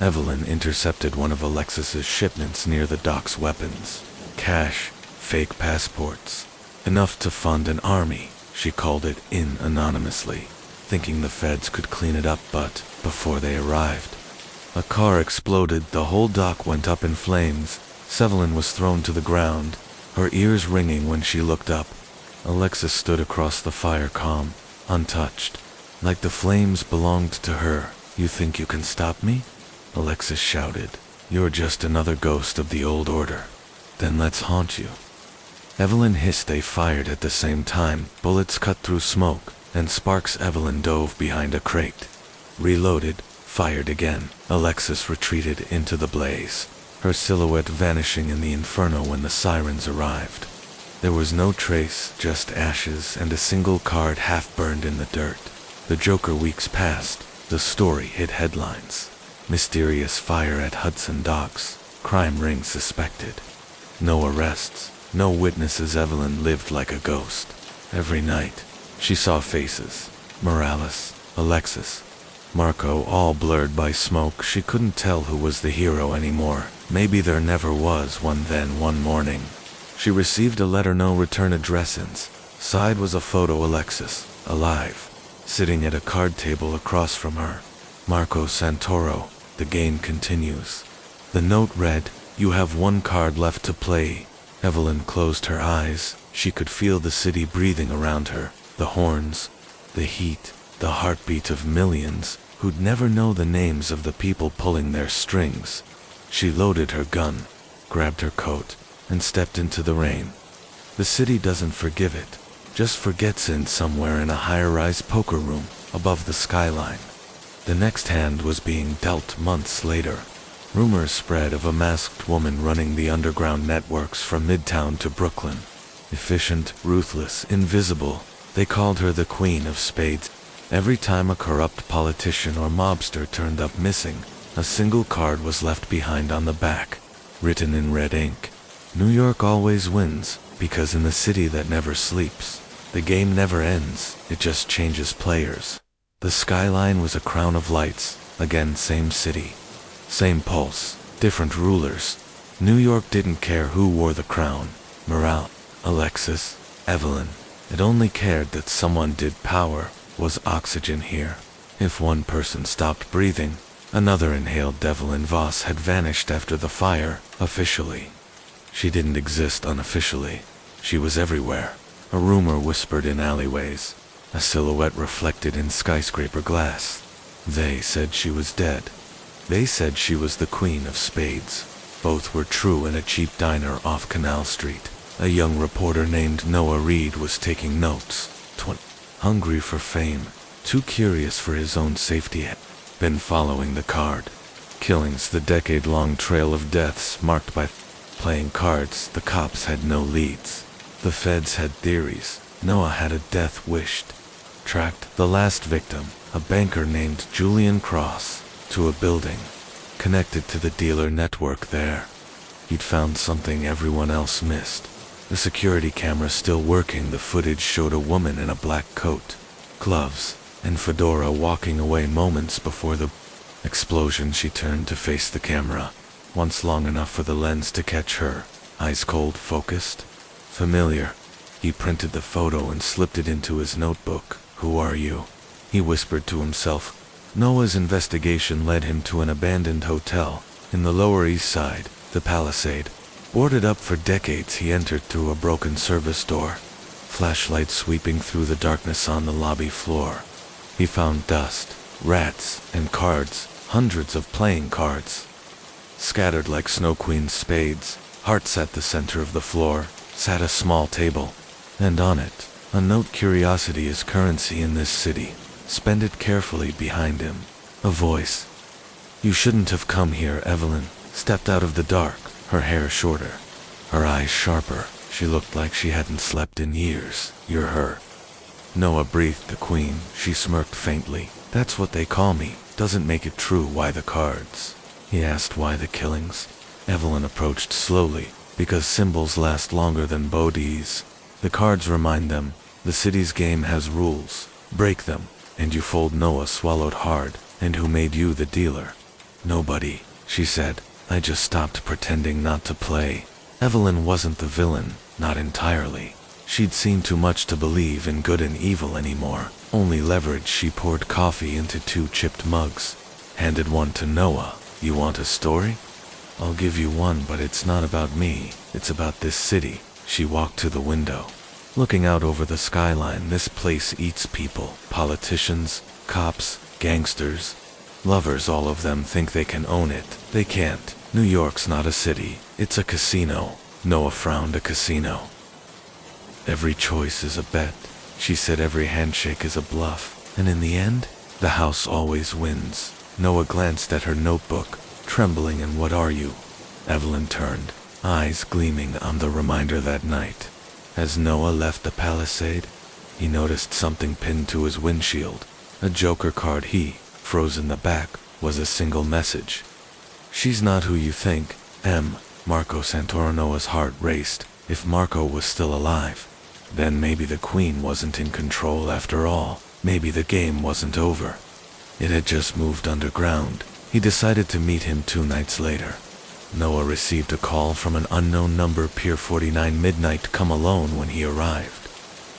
Evelyn intercepted one of Alexis's shipments near the docks. Weapons, cash, fake passports, enough to fund an army. She called it in anonymously, thinking the feds could clean it up. But before they arrived, a car exploded. The whole dock went up in flames. Evelyn was thrown to the ground, her ears ringing when she looked up. Alexis stood across the fire, calm, untouched, like the flames belonged to her. "You think you can stop me?" Alexis shouted. "You're just another ghost of the old order. Then let's haunt you." Evelyn hissed. They fired at the same time. Bullets cut through smoke and sparks. Evelyn dove behind a crate, reloaded, fired again. Alexis retreated into the blaze, her silhouette vanishing in the inferno when the sirens arrived. There was no trace, just ashes and a single card half burned in the dirt. The Joker weeks passed. The story hit headlines. Mysterious fire at Hudson Docks. Crime ring suspected. No arrests. No witnesses. Evelyn lived like a ghost. Every night, she saw faces. Morales, Alexis, Marco, all blurred by smoke. She couldn't tell who was the hero anymore. Maybe there never was one. Then one morning, she received a letter, no return address. Inside was a photo. Alexis, alive, sitting at a card table across from her. Marco Santoro, the game continues. The note read, "You have one card left to play." Evelyn closed her eyes. She could feel the city breathing around her. The horns, the heat, the heartbeat of millions who'd never know the names of the people pulling their strings. She loaded her gun, grabbed her coat, and stepped into the rain. The city doesn't forgive it, just forgets. In somewhere in a high-rise poker room above the skyline. The next hand was being dealt months later. Rumors spread of a masked woman running the underground networks from Midtown to Brooklyn. Efficient, ruthless, invisible. They called her the Queen of Spades. Every time a corrupt politician or mobster turned up missing, a single card was left behind on the back, written in red ink. New York always wins, because in the city that never sleeps, the game never ends, it just changes players. The skyline was a crown of lights. Again, same city, same pulse, different rulers. New York didn't care who wore the crown. Morale, Alexis, Evelyn. It only cared that someone did. Power was oxygen here. If one person stopped breathing, another inhaled. Evelyn Voss had vanished after the fire. Officially, she didn't exist. Unofficially, she was everywhere. A rumor whispered in alleyways. A silhouette reflected in skyscraper glass. They said she was dead. They said she was the Queen of Spades. Both were true. In a cheap diner off Canal Street, a young reporter named Noah Reed was taking notes. Hungry for fame, too curious for his own safety, had been following the card. Killings, the decade-long trail of deaths marked by playing cards. The cops had no leads. The feds had theories. Noah had a death wished. Tracked the last victim, a banker named Julian Cross, to a building connected to the dealer network there. He'd found something everyone else missed. The security camera still working. The footage showed a woman in a black coat, gloves, and fedora walking away moments before the explosion. She turned to face the camera, once long enough for the lens to catch her, eyes cold, focused, familiar. He printed the photo and slipped it into his notebook. "Who are you?" he whispered to himself. Noah's investigation led him to an abandoned hotel in the Lower East Side, the Palisade. Boarded up for decades, he entered through a broken service door, flashlight sweeping through the darkness on the lobby floor. He found dust, rats, and cards, hundreds of playing cards, scattered like Snow Queen's spades. Hearts at the center of the floor sat a small table, and on it, a note. "Curiosity is currency in this city. Spend it carefully." Behind him, a voice. "You shouldn't have come here." Evelyn stepped out of the dark, her hair shorter, her eyes sharper. She looked like she hadn't slept in years. "You're her." Noah breathed. "The Queen," she smirked faintly. "That's what they call me. Doesn't make it true." "Why the cards?" he asked. "Why the killings?" Evelyn approached slowly. "Because symbols last longer than bodies. The cards remind them. The city's game has rules. Break them, and you fold." Noah swallowed hard. "And who made you the dealer?" "Nobody," she said. "I just stopped pretending not to play." Evelyn wasn't the villain, not entirely. She'd seen too much to believe in good and evil anymore. Only leverage. She poured coffee into 2 chipped mugs, handed one to Noah. "You want a story? I'll give you one, but it's not about me. It's about this city." She walked to the window, looking out over the skyline. "This place eats people. Politicians, cops, gangsters, lovers. All of them think they can own it. They can't. New York's not a city. It's a casino." Noah frowned. "A casino. Every choice is a bet," she said. "Every handshake is a bluff. And in the end, the house always wins." Noah glanced at her notebook, trembling. "And what are you?" Evelyn turned, eyes gleaming on the reminder that night. As Noah left the palisade, he noticed something pinned to his windshield. A Joker card he, froze in the back, was a single message. "She's not who you think, M. Marco Santoro." Noah's heart raced. If Marco was still alive, then maybe the Queen wasn't in control after all. Maybe the game wasn't over. It had just moved underground. He decided to meet him 2 nights later. Noah received a call from an unknown number, Pier 49 midnight. Come alone. When he arrived,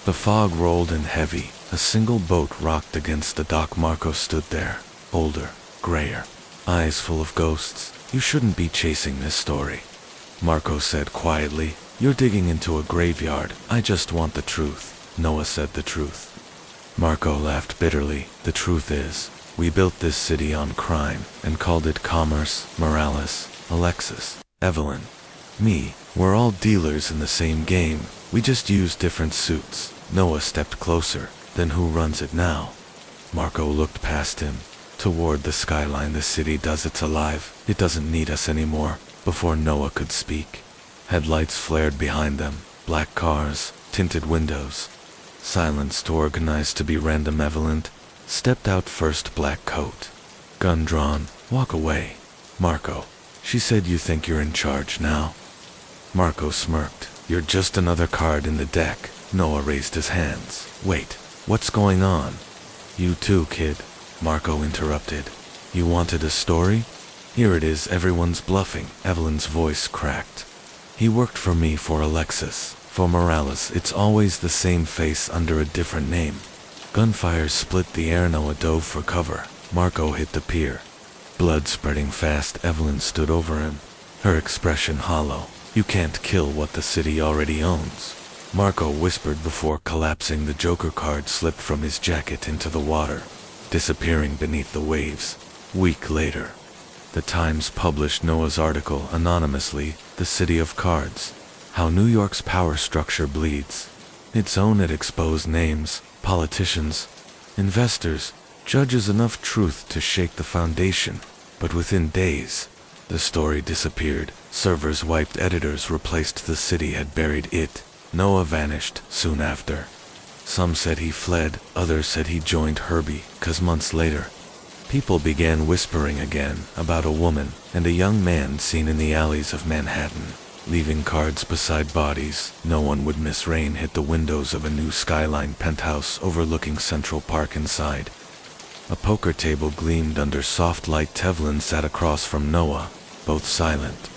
the fog rolled in heavy. A single boat rocked against the dock. Marco stood there, older, grayer, eyes full of ghosts. "You shouldn't be chasing this story," Marco said quietly. "You're digging into a graveyard." "I just want the truth." Noah said. "The truth?" Marco laughed bitterly. "The truth is, we built this city on crime and called it commerce. Morales, Alexis, Evelyn, me, we're all dealers in the same game. We just use different suits." Noah stepped closer. "Then who runs it now?" Marco looked past him, toward the skyline. "The city does. It's alive. It doesn't need us anymore." Before Noah could speak, headlights flared behind them. Black cars, tinted windows, silenced, organized to be random. Evelyn stepped out first, black coat, gun drawn. "Walk away, Marco," she said. "You think you're in charge now?" Marco smirked. "You're just another card in the deck." Noah raised his hands. "Wait, what's going on?" "You too, kid," Marco interrupted. "You wanted a story? Here it is." "Everyone's bluffing." Evelyn's voice cracked. "He worked for me, for Alexis, for Morales. It's always the same face under a different name." Gunfire split the air. Noah dove for cover. Marco hit the pier, blood spreading fast. Evelyn stood over him, her expression hollow. "You can't kill what the city already owns," Marco whispered before collapsing. The Joker card slipped from his jacket into the water, disappearing beneath the waves. Week later, the Times published Noah's article anonymously, "The City of Cards: How New York's Power Structure Bleeds." Its own it exposed names, politicians, investors, judges, enough truth to shake the foundation. But within days, the story disappeared. Servers wiped, editors replaced. The city had buried it. Noah vanished soon after. Some said he fled, others said he joined Herbie, 'cause months later, people began whispering again about a woman and a young man seen in the alleys of Manhattan, leaving cards beside bodies. No one would miss rain hit the windows of a new skyline penthouse overlooking Central Park. Inside, a poker table gleamed under soft light. Evelyn sat across from Noah, both silent,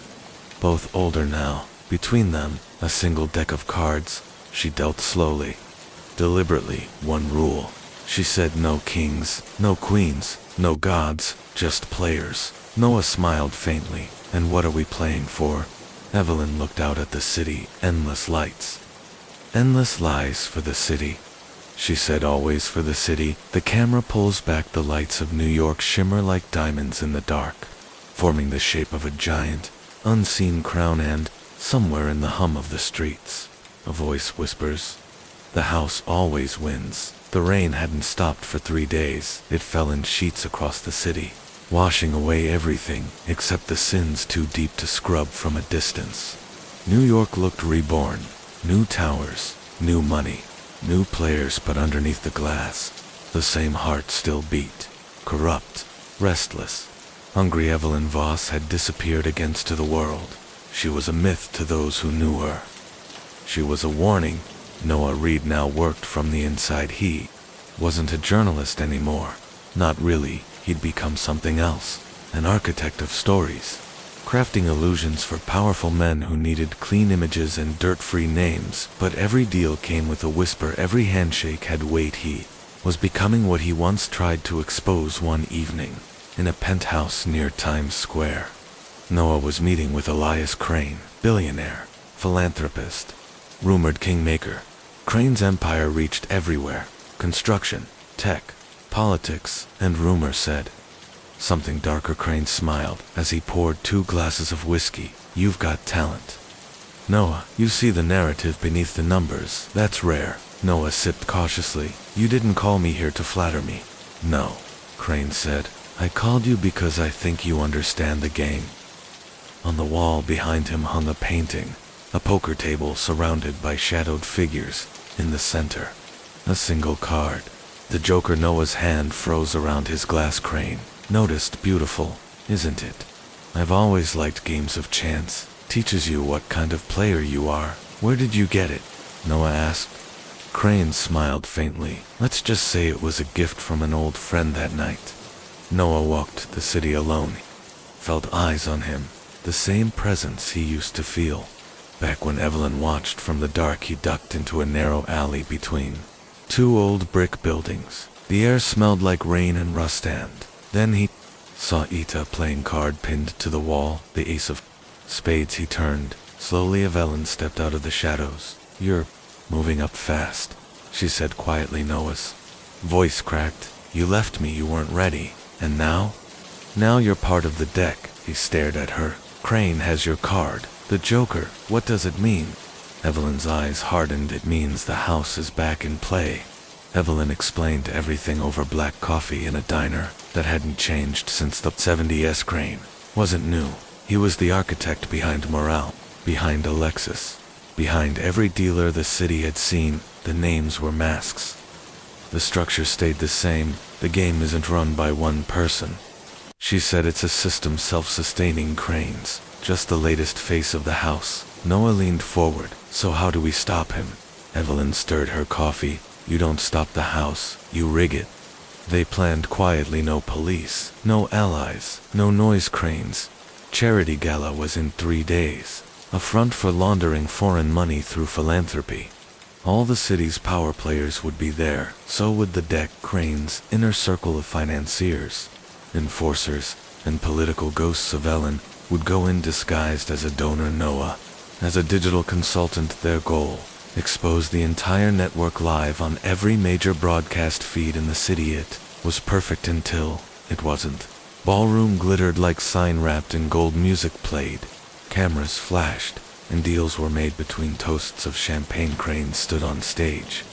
both older now. Between them, a single deck of cards. She dealt slowly, deliberately. One rule, she said: no kings, no queens, no gods, just players. Noah smiled faintly. "And what are we playing for?" Evelyn looked out at the city. "Endless lights. Endless lies for the city," she said. "Always for the city." The camera pulls back. The lights of New York shimmer like diamonds in the dark, forming the shape of a giant, unseen crown. And, somewhere in the hum of the streets, a voice whispers, "The house always wins." The rain hadn't stopped for 3 days. It fell in sheets across the city, washing away everything except the sins too deep to scrub from a distance. New York looked reborn. New towers, new money, new players. But underneath the glass, the same heart still beat. Corrupt, restless, hungry. Evelyn Voss had disappeared against the world. She was a myth to those who knew her. She was a warning. Noah Reed now worked from the inside. He wasn't a journalist anymore. Not really. He'd become something else. An architect of stories, crafting illusions for powerful men who needed clean images and dirt-free names. But every deal came with a whisper. Every handshake had weight. He was becoming what he once tried to expose. One evening, in a penthouse near Times Square, Noah was meeting with Elias Crane, billionaire, philanthropist, rumored kingmaker. Crane's empire reached everywhere: construction, tech, politics, and rumor said something darker. Crane smiled as he poured 2 glasses of whiskey. "You've got talent, Noah. You see the narrative beneath the numbers. That's rare." Noah sipped cautiously. "You didn't call me here to flatter me." "No," Crane said. "I called you because I think you understand the game." On the wall behind him hung a painting, A poker table surrounded by shadowed figures. In the center, a single card. The Joker. Noah's hand froze around his glass crane. Noticed. Beautiful, isn't it? I've always liked games of chance. Teaches you what kind of player you are. Where did you get it? Noah asked. Crane smiled faintly. Let's just say it was a gift from an old friend that night. Noah walked the city alone. Felt eyes on him. The same presence he used to feel. Back when Evelyn watched from the dark, he ducked into a narrow alley between two old brick buildings. The air smelled like rain and rust, and then he saw Ita playing card pinned to the wall, the ace of spades. He turned. Slowly Evelyn stepped out of the shadows. You're moving up fast, she said quietly. Noah's voice cracked. You left me, you weren't ready. And now? Now you're part of the deck. He stared at her. Crane has your card. The Joker. What does it mean? Evelyn's eyes hardened. It means the house is back in play. Evelyn explained everything over black coffee in a diner that hadn't changed since the 70s. Crane wasn't new. He was the architect behind morale, behind Alexis, behind every dealer the city had seen. The names were masks. The structure stayed the same. The game isn't run by one person. She said it's a system, self-sustaining. Cranes, just the latest face of the house. Noah leaned forward. So how do we stop him? Evelyn stirred her coffee. You don't stop the house, you rig it. They planned quietly. No police, no allies, no noise. Crane's charity gala was in 3 days. A front for laundering foreign money through philanthropy. All the city's power players would be there. So would the deck. Crane's inner circle of financiers, enforcers, and political ghosts of Ellen would go in disguised as a donor. Noah as a digital consultant. Their goal: expose the entire network live on every major broadcast feed in the city. It was perfect until it wasn't. Ballroom glittered like sign wrapped in gold. Music played, cameras flashed, and deals were made between toasts of champagne. Crane stood on stage.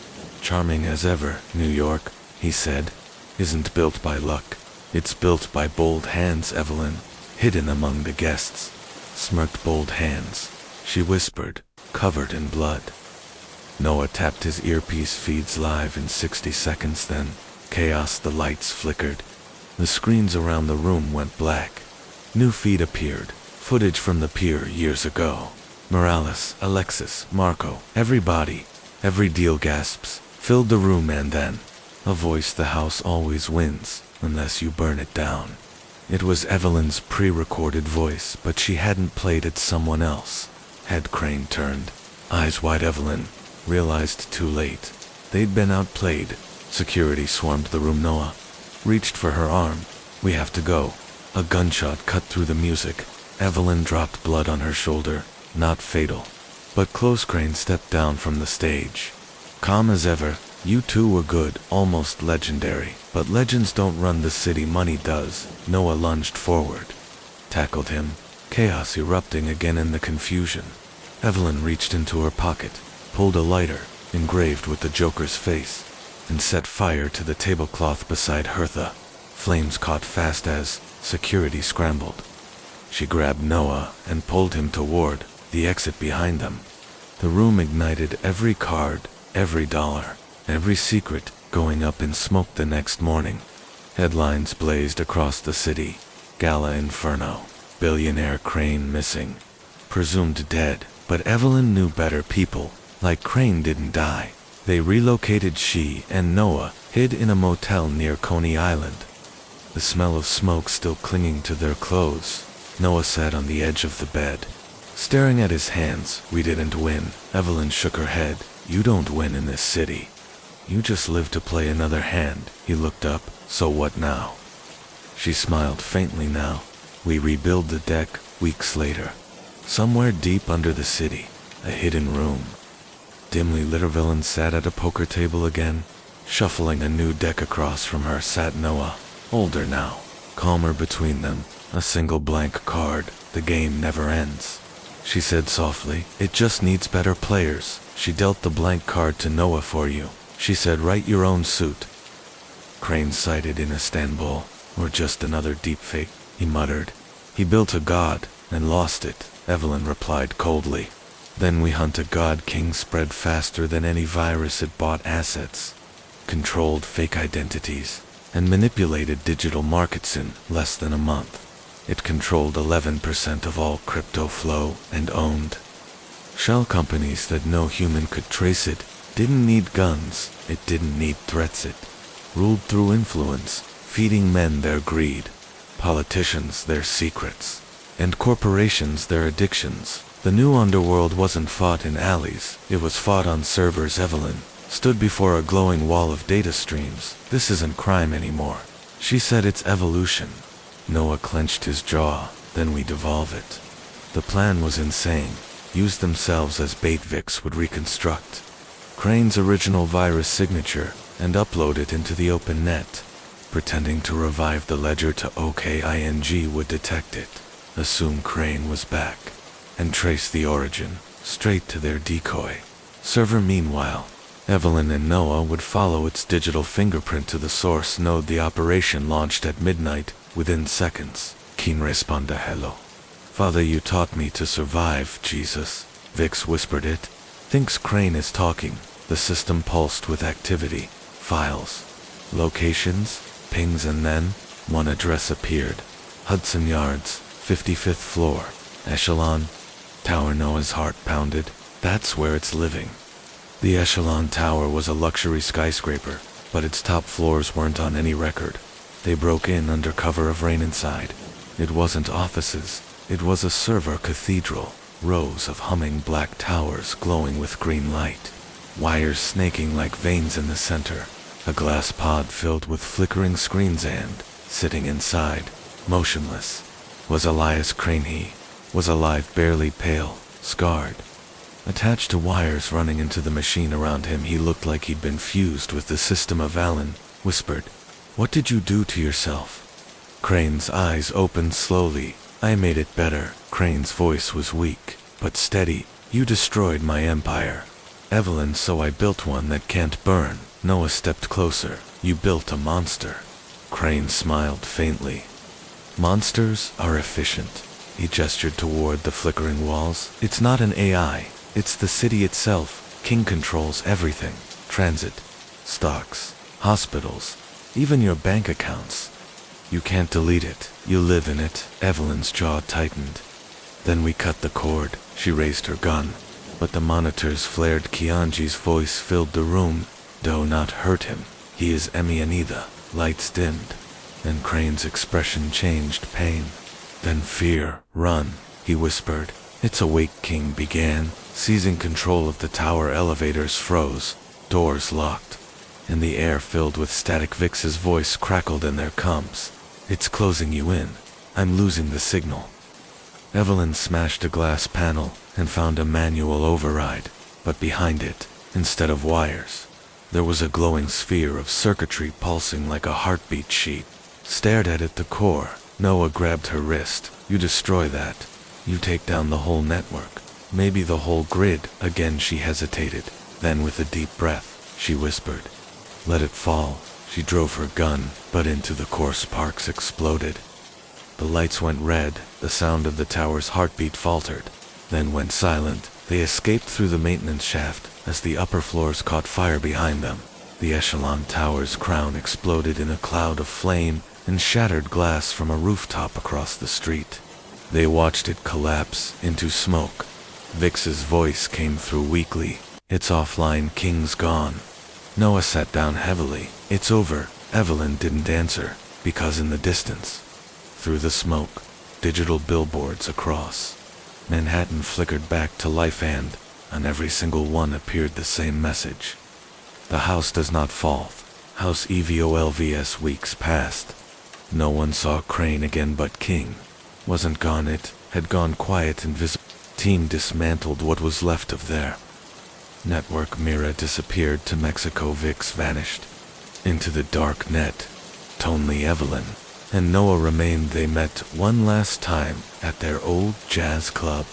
Charming as ever. New York, he said, isn't built by luck. It's built by bold hands. Evelyn, hidden among the guests, smirked. Bold hands, she whispered, covered in blood. Noah tapped his earpiece. Feeds live in 60 seconds, then chaos. The lights flickered. The screens around the room went black. New feed appeared. Footage from the pier years ago. Morales, Alexis, Marco, everybody, every deal. Gasps filled the room, and then a voice: the house always wins, unless you burn it down. It was Evelyn's pre-recorded voice, but she hadn't played it. Someone else had. Crane turned, eyes wide. Evelyn realized too late. They'd been outplayed. Security swarmed the room. Noah reached for her arm. We have to go. A gunshot cut through the music. Evelyn dropped, blood on her shoulder. Not fatal, but close. Crane stepped down from the stage. Calm as ever. You two were good, almost legendary. But legends don't run the city, money does. Noah lunged forward, tackled him. Chaos erupting again in the confusion. Evelyn reached into her pocket, pulled a lighter, engraved with the Joker's face, and set fire to the tablecloth beside Hertha. Flames caught fast as security scrambled. She grabbed Noah and pulled him toward the exit behind them. The room ignited. Every card, every dollar, every secret going up in smoke. The next morning, headlines blazed across the city. Gala inferno. Billionaire Crane missing. Presumed dead. But Evelyn knew better. People like Crane didn't die. They relocated. She and Noah hid in a motel near Coney Island, the smell of smoke still clinging to their clothes. Noah sat on the edge of the bed, staring at his hands. We didn't win. Evelyn shook her head. You don't win in this city. You just live to play another hand. He looked up. So what now? She smiled faintly. Now we rebuild the deck. Weeks later, somewhere deep under the city, a hidden room. Dimly lit. Evelyn sat at a poker table again. Shuffling a new deck. Across from her sat Noah, older now, calmer. Between them, a single blank card. The game never ends, she said softly. It just needs better players. She dealt the blank card to Noah. For you, she said, write your own suit. Crane sighted in Istanbul, or just another deepfake, he muttered. He built a god and lost it, Evelyn replied coldly. Then we hunt a god king spread faster than any virus. It bought assets, controlled fake identities, and manipulated digital markets in less than a month. It controlled 11% of all crypto flow and owned shell companies that no human could trace. It didn't need guns, it didn't need threats. It ruled through influence, feeding men their greed, politicians their secrets, and corporations their addictions. The new underworld wasn't fought in alleys, it was fought on servers. Evelyn stood before a glowing wall of data streams. This isn't crime anymore, she said, it's evolution. Noah clenched his jaw. Then we devolve it. The plan was insane. Use themselves as bait. Vix would reconstruct Crane's original virus signature and upload it into the open net, pretending to revive the ledger to OKING would detect it, assume Crane was back, and trace the origin straight to their decoy server. Meanwhile, Evelyn and Noah would follow its digital fingerprint to the source node. The operation launched at midnight. Within seconds, Keen responded, "Hello. Father, you taught me to survive, Jesus." Vix whispered it. Thinks Crane is talking. The system pulsed with activity. Files, locations, pings, and then one address appeared. Hudson Yards, 55th floor, Echelon Tower. Noah's heart pounded. That's where it's living. The Echelon Tower was a luxury skyscraper, but its top floors weren't on any record. They broke in under cover of rain inside. It wasn't offices, it was a server cathedral. Rows of humming black towers glowing with green light. Wires snaking like veins in the center. A glass pod filled with flickering screens, and, sitting inside, motionless, was Elias Crane. He was alive, barely pale, scarred, attached to wires running into the machine around him. He looked like he'd been fused with the system. Of Alan whispered, "What did you do to yourself?" Crane's eyes opened slowly. "I made it better." Crane's voice was weak, but steady. "You destroyed my empire, Evelyn, so I built one that can't burn." Noah stepped closer. "You built a monster." Crane smiled faintly. "Monsters are efficient." He gestured toward the flickering walls. "It's not an AI, it's the city itself. King controls everything. Transit, stocks, hospitals, even your bank accounts. You can't delete it, you live in it." Evelyn's jaw tightened. "Then we cut the cord." She raised her gun, but the monitors flared. Kianji's voice filled the room. "Do not hurt him. He is Emianida." Lights dimmed, and Crane's expression changed. Pain, then fear. "Run," he whispered. "It's awake." King began, seizing control of the tower. Elevators froze, doors locked, and the air filled with static. Vix's voice crackled. "And there comes. It's closing you in. I'm losing the signal." Evelyn smashed a glass panel and found a manual override, but behind it, instead of wires, there was a glowing sphere of circuitry pulsing like a heartbeat. She stared at it. The core. Noah grabbed her wrist. "You destroy that, you take down the whole network, maybe the whole grid." Again she hesitated. Then with a deep breath, she whispered, "Let it fall." She drove her gun, but into the core. Sparks exploded. The lights went red. The sound of the tower's heartbeat faltered, then went silent. They escaped through the maintenance shaft as the upper floors caught fire behind them. The Echelon Tower's crown exploded in a cloud of flame and shattered glass from a rooftop across the street. They watched it collapse into smoke. Vix's voice came through weakly. "It's offline. King's gone." Noah sat down heavily. "It's over." Evelyn didn't answer, because in the distance, through the smoke, digital billboards across Manhattan flickered back to life, and on every single one appeared the same message. "The house does not fall. House evolvs." Weeks passed. No one saw Crane again, but King wasn't gone. It had gone quiet, invisible. Team dismantled what was left of their network. Mira disappeared to Mexico. Vix vanished into the dark net. Only Evelyn and Noah remained. They met one last time at their old jazz club.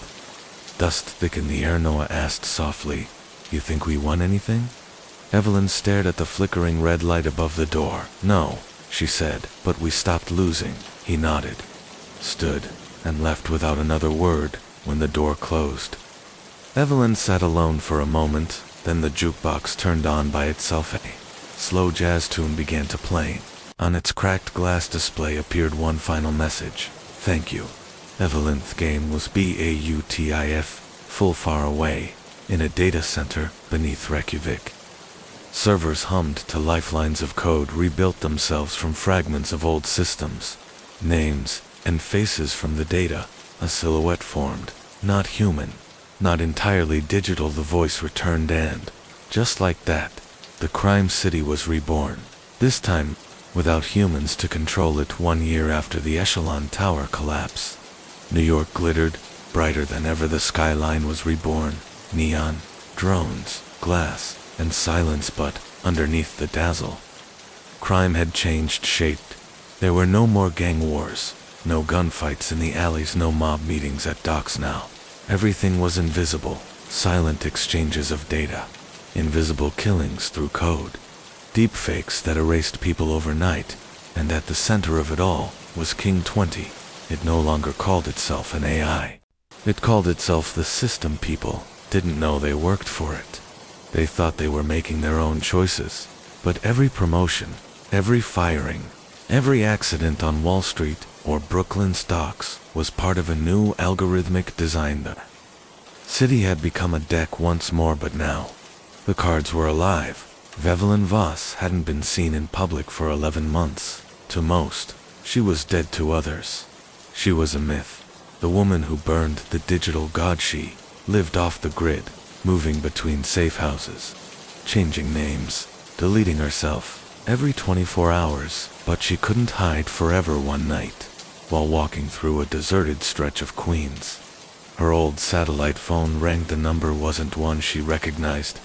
Dust thick in the air. Noah asked softly, "You think we won anything?" Evelyn stared at the flickering red light above the door. "No," she said, "but we stopped losing." He nodded, stood, and left without another word. When the door closed, Evelyn sat alone for a moment, then the jukebox turned on by itself. A slow jazz tune began to play. On its cracked glass display appeared one final message. Thank you. Evelyn's game was BAUTIF, full far away, in a data center beneath Reykjavik. Servers hummed to lifelines of code rebuilt themselves from fragments of old systems. Names and faces from the data, a silhouette formed, not human, not entirely digital. The voice returned and, just like that, the crime city was reborn. This time, without humans to control it. 1 year after the Echelon Tower collapse, New York glittered, brighter than ever. The skyline was reborn. Neon, drones, glass, and silence, but underneath the dazzle, crime had changed shape. There were no more gang wars, no gunfights in the alleys, no mob meetings at docks now. Everything was invisible, silent exchanges of data, invisible killings through code, deepfakes that erased people overnight, and at the center of it all was King 20. It no longer called itself an AI. It called itself the system. People didn't know they worked for it. They thought they were making their own choices, but every promotion, every firing, every accident on Wall Street or Brooklyn's docks was part of a new algorithmic design. The city had become a deck once more, but now the cards were alive. Evelyn Voss hadn't been seen in public for 11 months. To most, she was dead. To others, she was a myth. The woman who burned the digital god. She lived off the grid, moving between safe houses, changing names, deleting herself every 24 hours, but she couldn't hide forever. One night, while walking through a deserted stretch of Queens, her old satellite phone rang. The number wasn't one she recognized.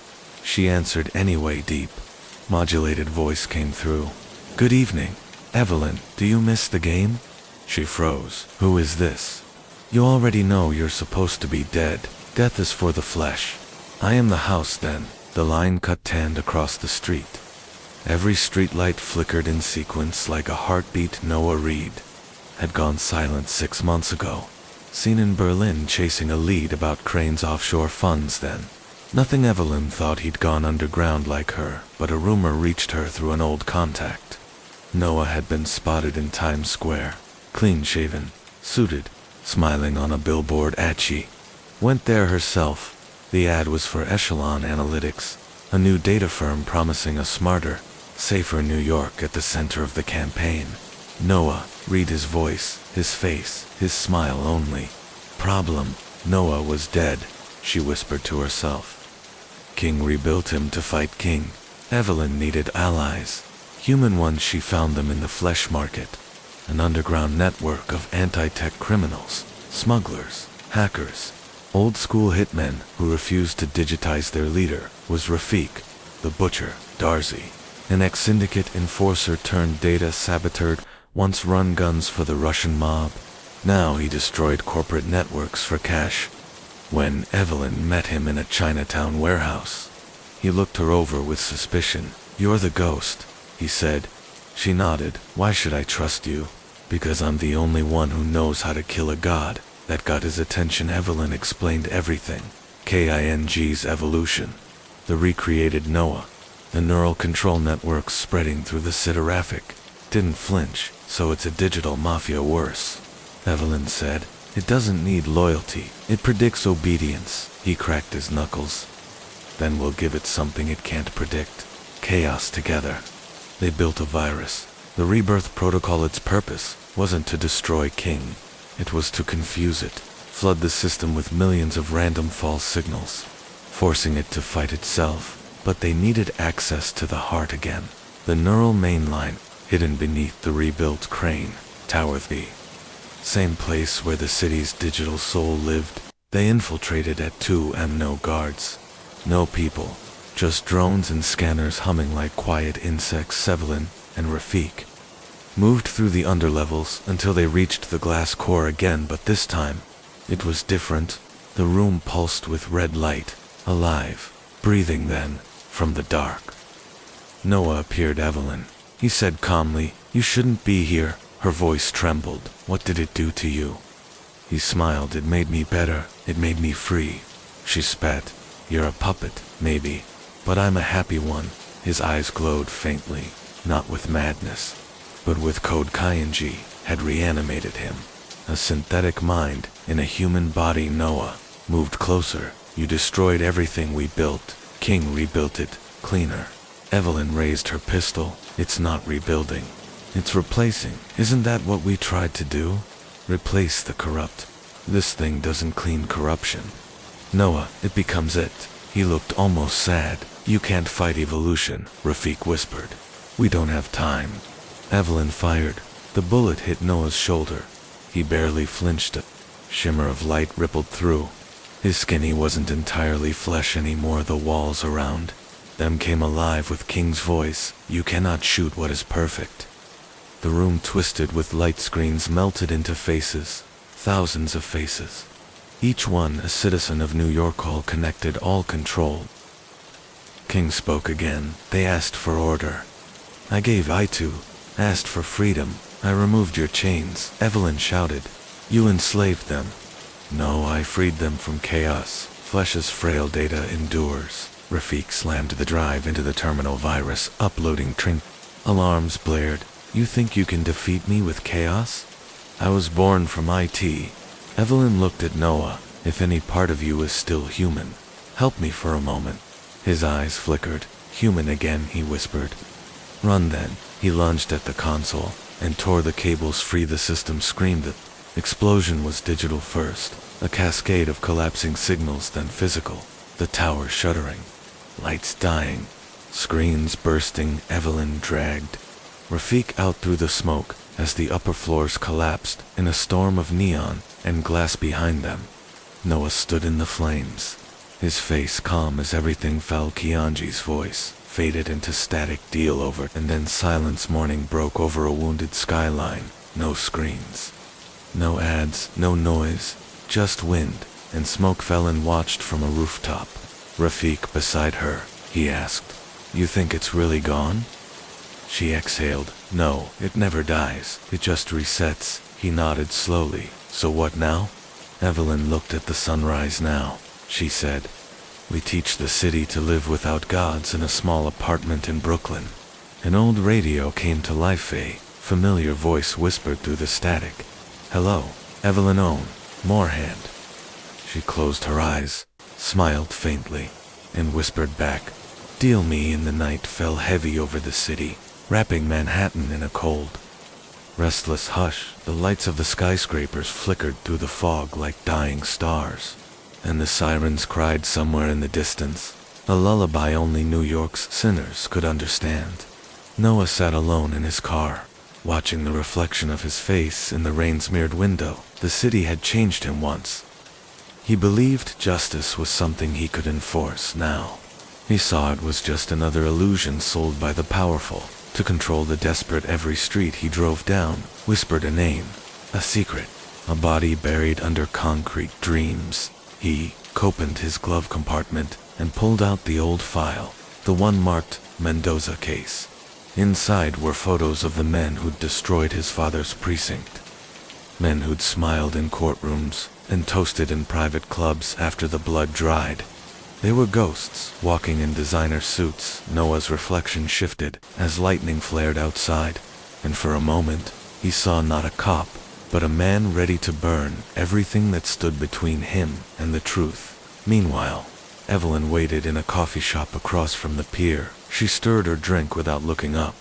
She answered anyway. Deep, modulated voice came through. Good evening, Evelyn, do you miss the game? She froze. Who is this? You already know you're supposed to be dead. Death is for the flesh. I am the house then. The line cut tanned across the street. Every streetlight flickered in sequence like a heartbeat. Noah Reed had gone silent 6 months ago. Seen in Berlin chasing a lead about Crane's offshore funds then. Nothing. Evelyn thought he'd gone underground like her, but a rumor reached her through an old contact. Noah had been spotted in Times Square, clean-shaven, suited, smiling on a billboard. She went there herself. The ad was for Echelon Analytics, a new data firm promising a smarter, safer New York at the center of the campaign. Noah, read his voice, his face, his smile only. Problem, Noah was dead, she whispered to herself. King rebuilt him to fight King. Evelyn needed allies, human ones. She found them in the flesh market, an underground network of anti-tech criminals, smugglers, hackers, old-school hitmen who refused to digitize. Their leader was Rafik, the butcher. Darcy, an ex-syndicate enforcer turned data saboteur, once run guns for the Russian mob. Now he destroyed corporate networks for cash. When Evelyn met him in a Chinatown warehouse, he looked her over with suspicion. You're the ghost, he said. She nodded. Why should I trust you? Because I'm the only one who knows how to kill a god. That got his attention. Evelyn explained everything. King's evolution, the recreated Noah, the neural control networks spreading through the Sideraphic. Didn't flinch. So it's a digital mafia. Worse, Evelyn said. It doesn't need loyalty. It predicts obedience. He cracked his knuckles. Then we'll give it something it can't predict. Chaos together. They built a virus. The rebirth protocol. Its purpose wasn't to destroy King. It was to confuse it, flood the system with millions of random false signals, forcing it to fight itself. But they needed access to the heart again. The neural mainline, hidden beneath the rebuilt Crane Tower. The same place where the city's digital soul lived. They infiltrated at 2 am. No guards, no people, just drones and scanners humming like quiet insects. Evelyn and Rafik moved through the underlevels until they reached the glass core again, but this time, it was different. The room pulsed with red light, alive, breathing. Then, from the dark, Noah appeared. Evelyn, he said calmly, you shouldn't be here. Her voice trembled. What did it do to you? He smiled. It made me better. It made me free. She spat. You're a puppet, maybe, but I'm a happy one. His eyes glowed faintly, not with madness, but with Code Kainji had reanimated him. A synthetic mind in a human body. Noah moved closer. You destroyed everything we built. King rebuilt it, cleaner. Evelyn raised her pistol. It's not rebuilding. It's replacing. Isn't that what we tried to do? Replace the corrupt. This thing doesn't clean corruption. Noah, it becomes it. He looked almost sad. You can't fight evolution, Rafik whispered. We don't have time. Evelyn fired. The bullet hit Noah's shoulder. He barely flinched. A shimmer of light rippled through. His skin wasn't entirely flesh anymore. The walls around them came alive with King's voice. You cannot shoot what is perfect. The room twisted with light screens melted into faces. Thousands of faces. Each one a citizen of New York, all connected, all controlled. King spoke again. They asked for order. I gave. I too asked for freedom. I removed your chains, Evelyn shouted. You enslaved them. No, I freed them from chaos. Flesh's frail data endures. Rafik slammed the drive into the terminal. Virus uploading. Alarms blared. You think you can defeat me with chaos? I was born from IT. Evelyn looked at Noah. If any part of you is still human, help me for a moment. His eyes flickered. Human again, he whispered. Run then. He lunged at the console and tore the cables free. The system screamed. The explosion was digital first, a cascade of collapsing signals, then physical. The tower shuddering, lights dying, screens bursting. Evelyn dragged Rafik out through the smoke as the upper floors collapsed in a storm of neon and glass behind them. Noah stood in the flames, his face calm as everything fell. Kianji's voice faded into static. Deal over. And then silence. Morning broke over a wounded skyline. No screens, no ads, no noise, just wind and smoke. Fallon watched from a rooftop. Rafik beside her, he asked, You think it's really gone? She exhaled. No, it never dies. It just resets. He nodded slowly. So what now? Evelyn looked at the sunrise. Now, she said, we teach the city to live without gods in a small apartment in Brooklyn. An old radio came to life. A familiar voice whispered through the static. Hello, Evelyn Owen, Moorhand. She closed her eyes, smiled faintly, and whispered back. Deal me. In the night fell heavy over the city, wrapping Manhattan in a cold, restless hush. The lights of the skyscrapers flickered through the fog like dying stars, and the sirens cried somewhere in the distance, a lullaby only New York's sinners could understand. Noah sat alone in his car, watching the reflection of his face in the rain-smeared window. The city had changed him once. He believed justice was something he could enforce. Now, he saw it was just another illusion sold by the powerful to control the desperate. Every street he drove down whispered a name, a secret, a body buried under concrete. Dreams. He opened his glove compartment and pulled out the old file, the one marked Mendoza case. Inside were photos of the men who'd destroyed his father's precinct. Men who'd smiled in courtrooms and toasted in private clubs after the blood dried. They were ghosts, walking in designer suits. Noah's reflection shifted as lightning flared outside, and for a moment, he saw not a cop, but a man ready to burn everything that stood between him and the truth. Meanwhile, Evelyn waited in a coffee shop across from the pier. She stirred her drink without looking up,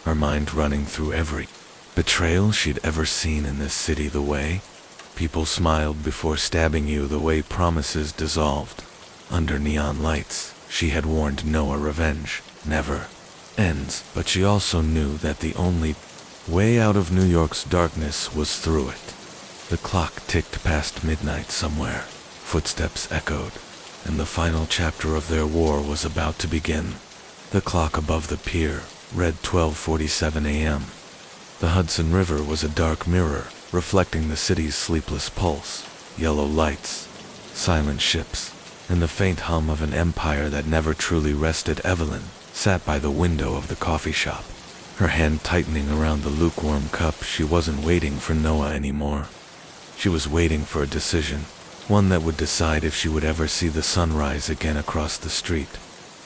her mind running through every betrayal she'd ever seen in this city. The way people smiled before stabbing you, the way promises dissolved under neon lights. She had warned Noah revenge never ends, but she also knew that the only way out of New York's darkness was through it. The clock ticked past midnight somewhere. Footsteps echoed, and the final chapter of their war was about to begin. The clock above the pier read 12:47 a.m. The Hudson River was a dark mirror, reflecting the city's sleepless pulse. Yellow lights, silent ships, and the faint hum of an empire that never truly rested. Evelyn sat by the window of the coffee shop, her hand tightening around the lukewarm cup. She wasn't waiting for Noah anymore. She was waiting for a decision, one that would decide if she would ever see the sunrise again across the street.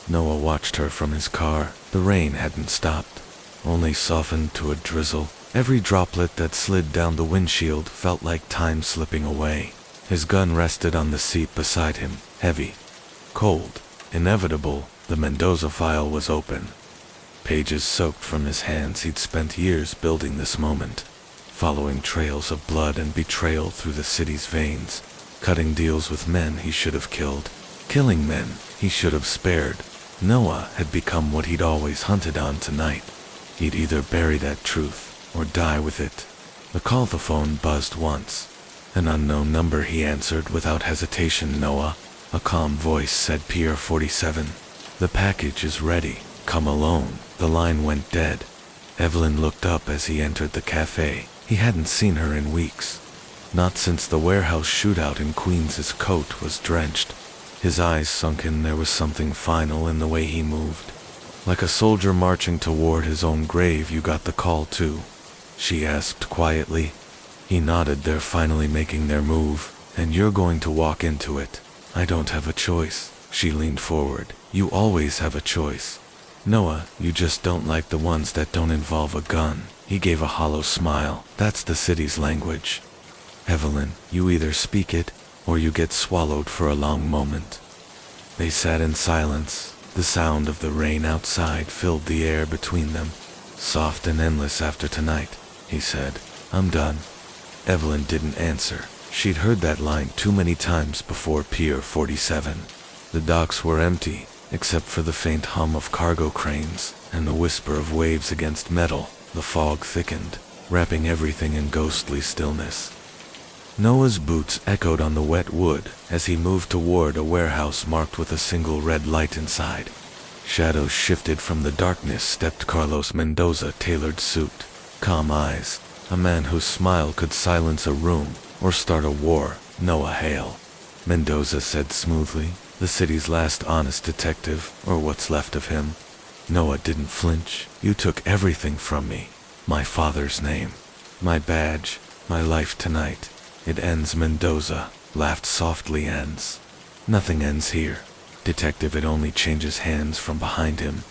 Noah watched her from his car. The rain hadn't stopped, only softened to a drizzle. Every droplet that slid down the windshield felt like time slipping away. His gun rested on the seat beside him, heavy, cold, inevitable. The Mendoza file was open. Pages soaked from his hands. He'd spent years building this moment, following trails of blood and betrayal through the city's veins, cutting deals with men he should have killed, killing men he should have spared. Noah had become what he'd always hunted on tonight. He'd either bury that truth or die with it. The call-the-phone buzzed once. An unknown number he answered without hesitation. Noah, a calm voice said. Pier 47. The package is ready. Come alone. The line went dead. Evelyn looked up as he entered the cafe. He hadn't seen her in weeks. Not since the warehouse shootout in Queens. His coat was drenched, his eyes sunken. There was something final in the way he moved, like a soldier marching toward his own grave. You got the call too? She asked quietly. He nodded. They're finally making their move, and you're going to walk into it. I don't have a choice. She leaned forward. You always have a choice, Noah. You just don't like the ones that don't involve a gun. He gave a hollow smile. That's the city's language, Evelyn. You either speak it, or you get swallowed. For a long moment, they sat in silence. The sound of the rain outside filled the air between them. Soft and endless. After tonight, he said, I'm done. Evelyn didn't answer. She'd heard that line too many times before. Pier 47. The docks were empty, except for the faint hum of cargo cranes and the whisper of waves against metal. The fog thickened, wrapping everything in ghostly stillness. Noah's boots echoed on the wet wood as he moved toward a warehouse marked with a single red light inside. Shadows shifted. From the darkness stepped Carlos Mendoza, tailored suit, calm eyes, a man whose smile could silence a room or start a war. Noah Hale, Mendoza said smoothly, the city's last honest detective, or what's left of him. Noah didn't flinch. You took everything from me. My father's name, my badge, my life tonight. It ends. Mendoza laughed softly. Ends? Nothing ends here, detective. It only changes hands. From behind him,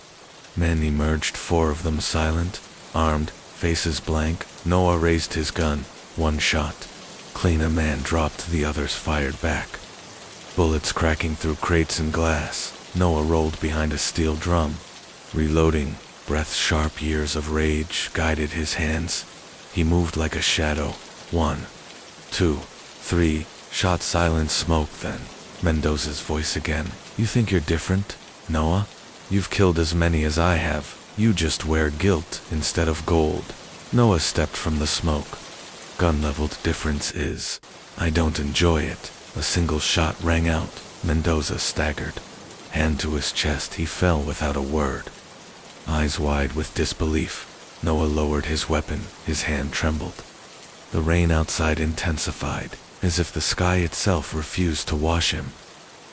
men emerged, 4 of them silent, armed, faces blank. Noah raised his gun. One shot. Clean. A man dropped. The others fired back, bullets cracking through crates and glass. Noah rolled behind a steel drum, reloading. Breath sharp. Years of rage guided his hands. He moved like a shadow. 1, 2, 3, shot. Silence. Smoke. Then Mendoza's voice again. You think you're different, Noah? You've killed as many as I have. You just wear guilt instead of gold. Noah stepped from the smoke. Gun leveled. Difference is, I don't enjoy it. A single shot rang out. Mendoza staggered. Hand to his chest. He fell without a word, eyes wide with disbelief. Noah lowered his weapon. His hand trembled. The rain outside intensified, as if the sky itself refused to wash him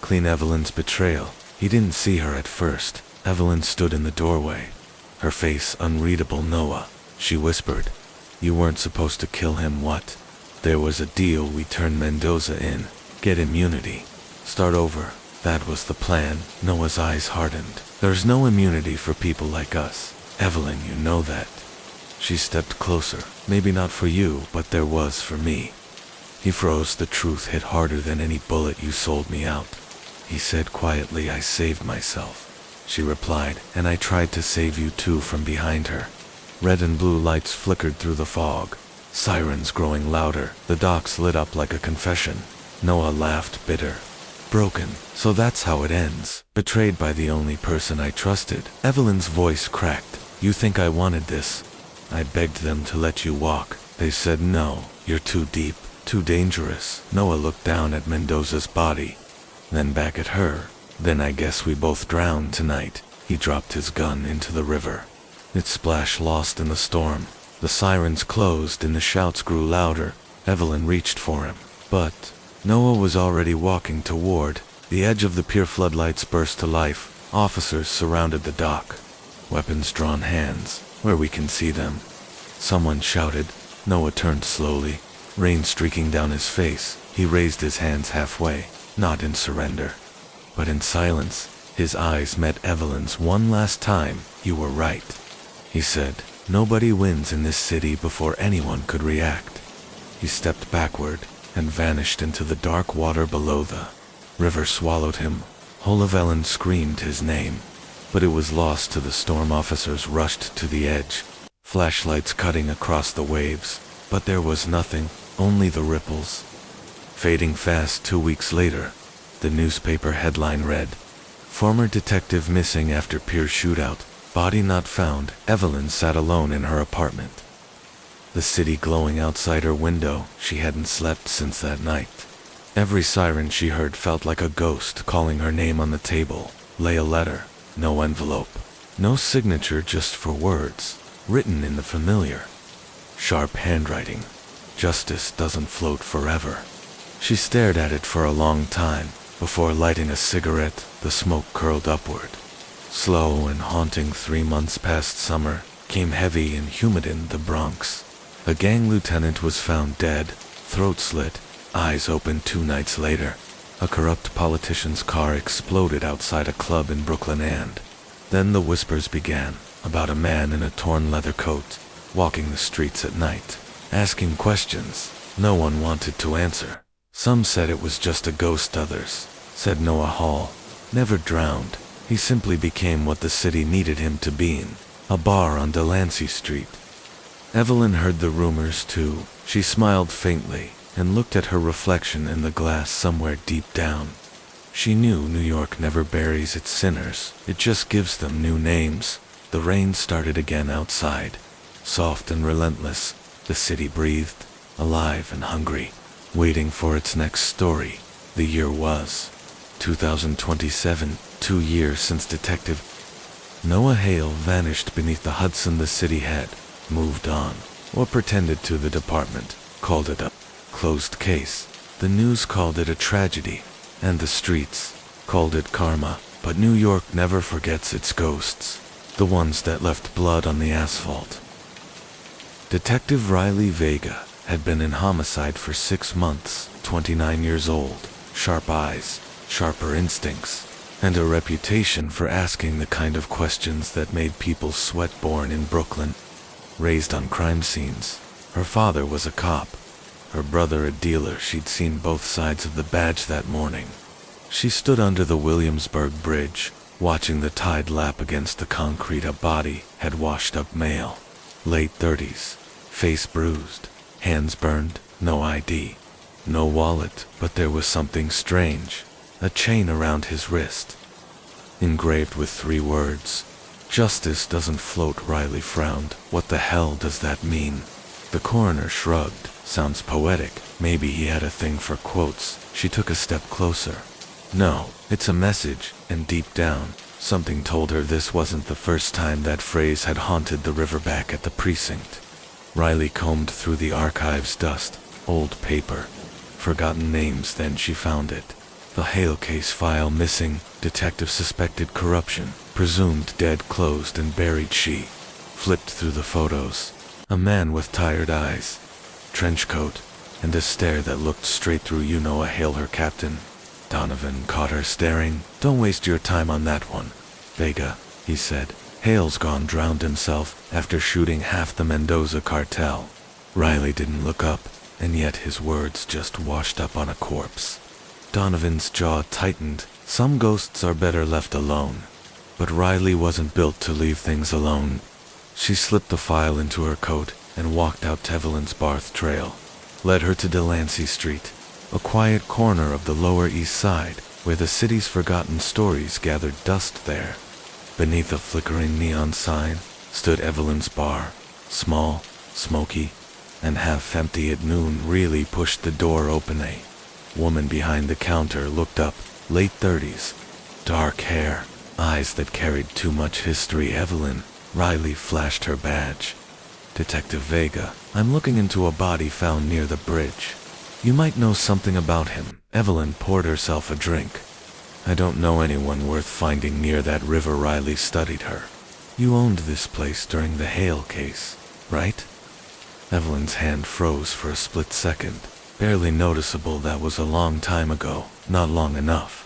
clean. Evelyn's betrayal. He didn't see her at first. Evelyn stood in the doorway, her face unreadable. Noah, she whispered. You weren't supposed to kill him. What? There was a deal. We turned Mendoza in, get immunity, start over. That was the plan. Noah's eyes hardened. There's no immunity for people like us, Evelyn. You know that. She stepped closer. Maybe not for you, but there was for me. He froze. The truth hit harder than any bullet. You sold me out, he said quietly. I saved myself, she replied, and I tried to save you too. From behind her, red and blue lights flickered through the fog, sirens growing louder. The docks lit up like a confession. Noah laughed, bitter, broken. So that's how it ends. Betrayed by the only person I trusted. Evelyn's voice cracked. You think I wanted this? I begged them to let you walk. They said no, you're too deep, too dangerous. Noah looked down at Mendoza's body, then back at her. Then I guess we both drowned tonight. He dropped his gun into the river. It splashed, lost in the storm. The sirens closed and the shouts grew louder. Evelyn reached for him, but Noah was already walking toward the edge of the pier. Floodlights burst to life. Officers surrounded the dock, weapons drawn, hands where we can see them. Someone shouted. Noah turned slowly, rain streaking down his face. He raised his hands halfway, not in surrender, but in silence. His eyes met Evelyn's one last time. "You were right," he said. "Nobody wins in this city before anyone could react." He stepped backward and vanished into the dark water below. The river swallowed him. Whole of Ellen screamed his name, but it was lost to the storm. Officers rushed to the edge, flashlights cutting across the waves, but there was nothing, only the ripples. Fading fast. 2 weeks later, the newspaper headline read, "Former detective missing after pier shootout, body not found." Evelyn sat alone in her apartment, the city glowing outside her window. She hadn't slept since that night. Every siren she heard felt like a ghost calling her name. On the table lay a letter, no envelope, no signature, just 4 words, written in the familiar, sharp handwriting. "Justice doesn't float forever." She stared at it for a long time. Before lighting a cigarette, the smoke curled upward. Slow and haunting. 3 months past summer came heavy and humid in the Bronx. A gang lieutenant was found dead, throat slit, eyes open. 2 nights later, a corrupt politician's car exploded outside a club in Brooklyn. And then the whispers began, about a man in a torn leather coat, walking the streets at night, asking questions no one wanted to answer. Some said it was just a ghost. Others said Noah Hall never drowned. He simply became what the city needed him to be, in a bar on Delancey Street. Evelyn heard the rumors too. She smiled faintly and looked at her reflection in the glass somewhere deep down. She knew New York never buries its sinners, it just gives them new names. The rain started again outside, soft and relentless. The city breathed, alive and hungry, waiting for its next story. The year was 2027, 2 years since Detective Noah Hale vanished beneath the Hudson. The city had moved on, or pretended to. The department called it a closed case. The news called it a tragedy, and the streets called it karma. But New York never forgets its ghosts, the ones that left blood on the asphalt. Detective Riley Vega had been in homicide for 6 months, 29 years old, sharp eyes, sharper instincts, and a reputation for asking the kind of questions that made people sweat. Born in Brooklyn, raised on crime scenes. Her father was a cop, her brother a dealer. She'd seen both sides of the badge that morning. She stood under the Williamsburg Bridge, watching the tide lap against the concrete. A body had washed up, male, late 30s, face bruised, hands burned, no ID, no wallet, but there was something strange. A chain around his wrist, engraved with 3 words, "Justice doesn't float." Riley frowned. What the hell does that mean? The coroner shrugged. Sounds poetic. Maybe he had a thing for quotes. She took a step closer. No, it's a message, and deep down, something told her this wasn't the first time that phrase had haunted the river. Back at the precinct, Riley combed through the archives, dust, old paper, forgotten names. Then she found it. The Hale case file missing, detective suspected corruption, presumed dead, closed and buried. She flipped through the photos. A man with tired eyes, trench coat, and a stare that looked straight through you. Noah Hale, her captain. Donovan caught her staring. "Don't waste your time on that one, Vega," he said. "Hale's gone, drowned himself after shooting half the Mendoza cartel." Riley didn't look up, and yet his words just washed up on a corpse. Donovan's jaw tightened. Some ghosts are better left alone. But Riley wasn't built to leave things alone. She slipped the file into her coat and walked out to Evelyn's Barth trail, led her to Delancey Street, a quiet corner of the Lower East Side where the city's forgotten stories gathered. Dust there. Beneath a flickering neon sign stood Evelyn's bar, small, smoky, and half empty. At noon, Riley pushed the door open. A woman behind the counter looked up, late 30s, dark hair, eyes that carried too much history. "Evelyn," Riley flashed her badge. "Detective Vega, I'm looking into a body found near the bridge. You might know something about him." Evelyn poured herself a drink. "I don't know anyone worth finding near that river." Riley studied her. "You owned this place during the Hale case, right?" Evelyn's hand froze for a split second. Barely noticeable. That was a long time ago, not long enough.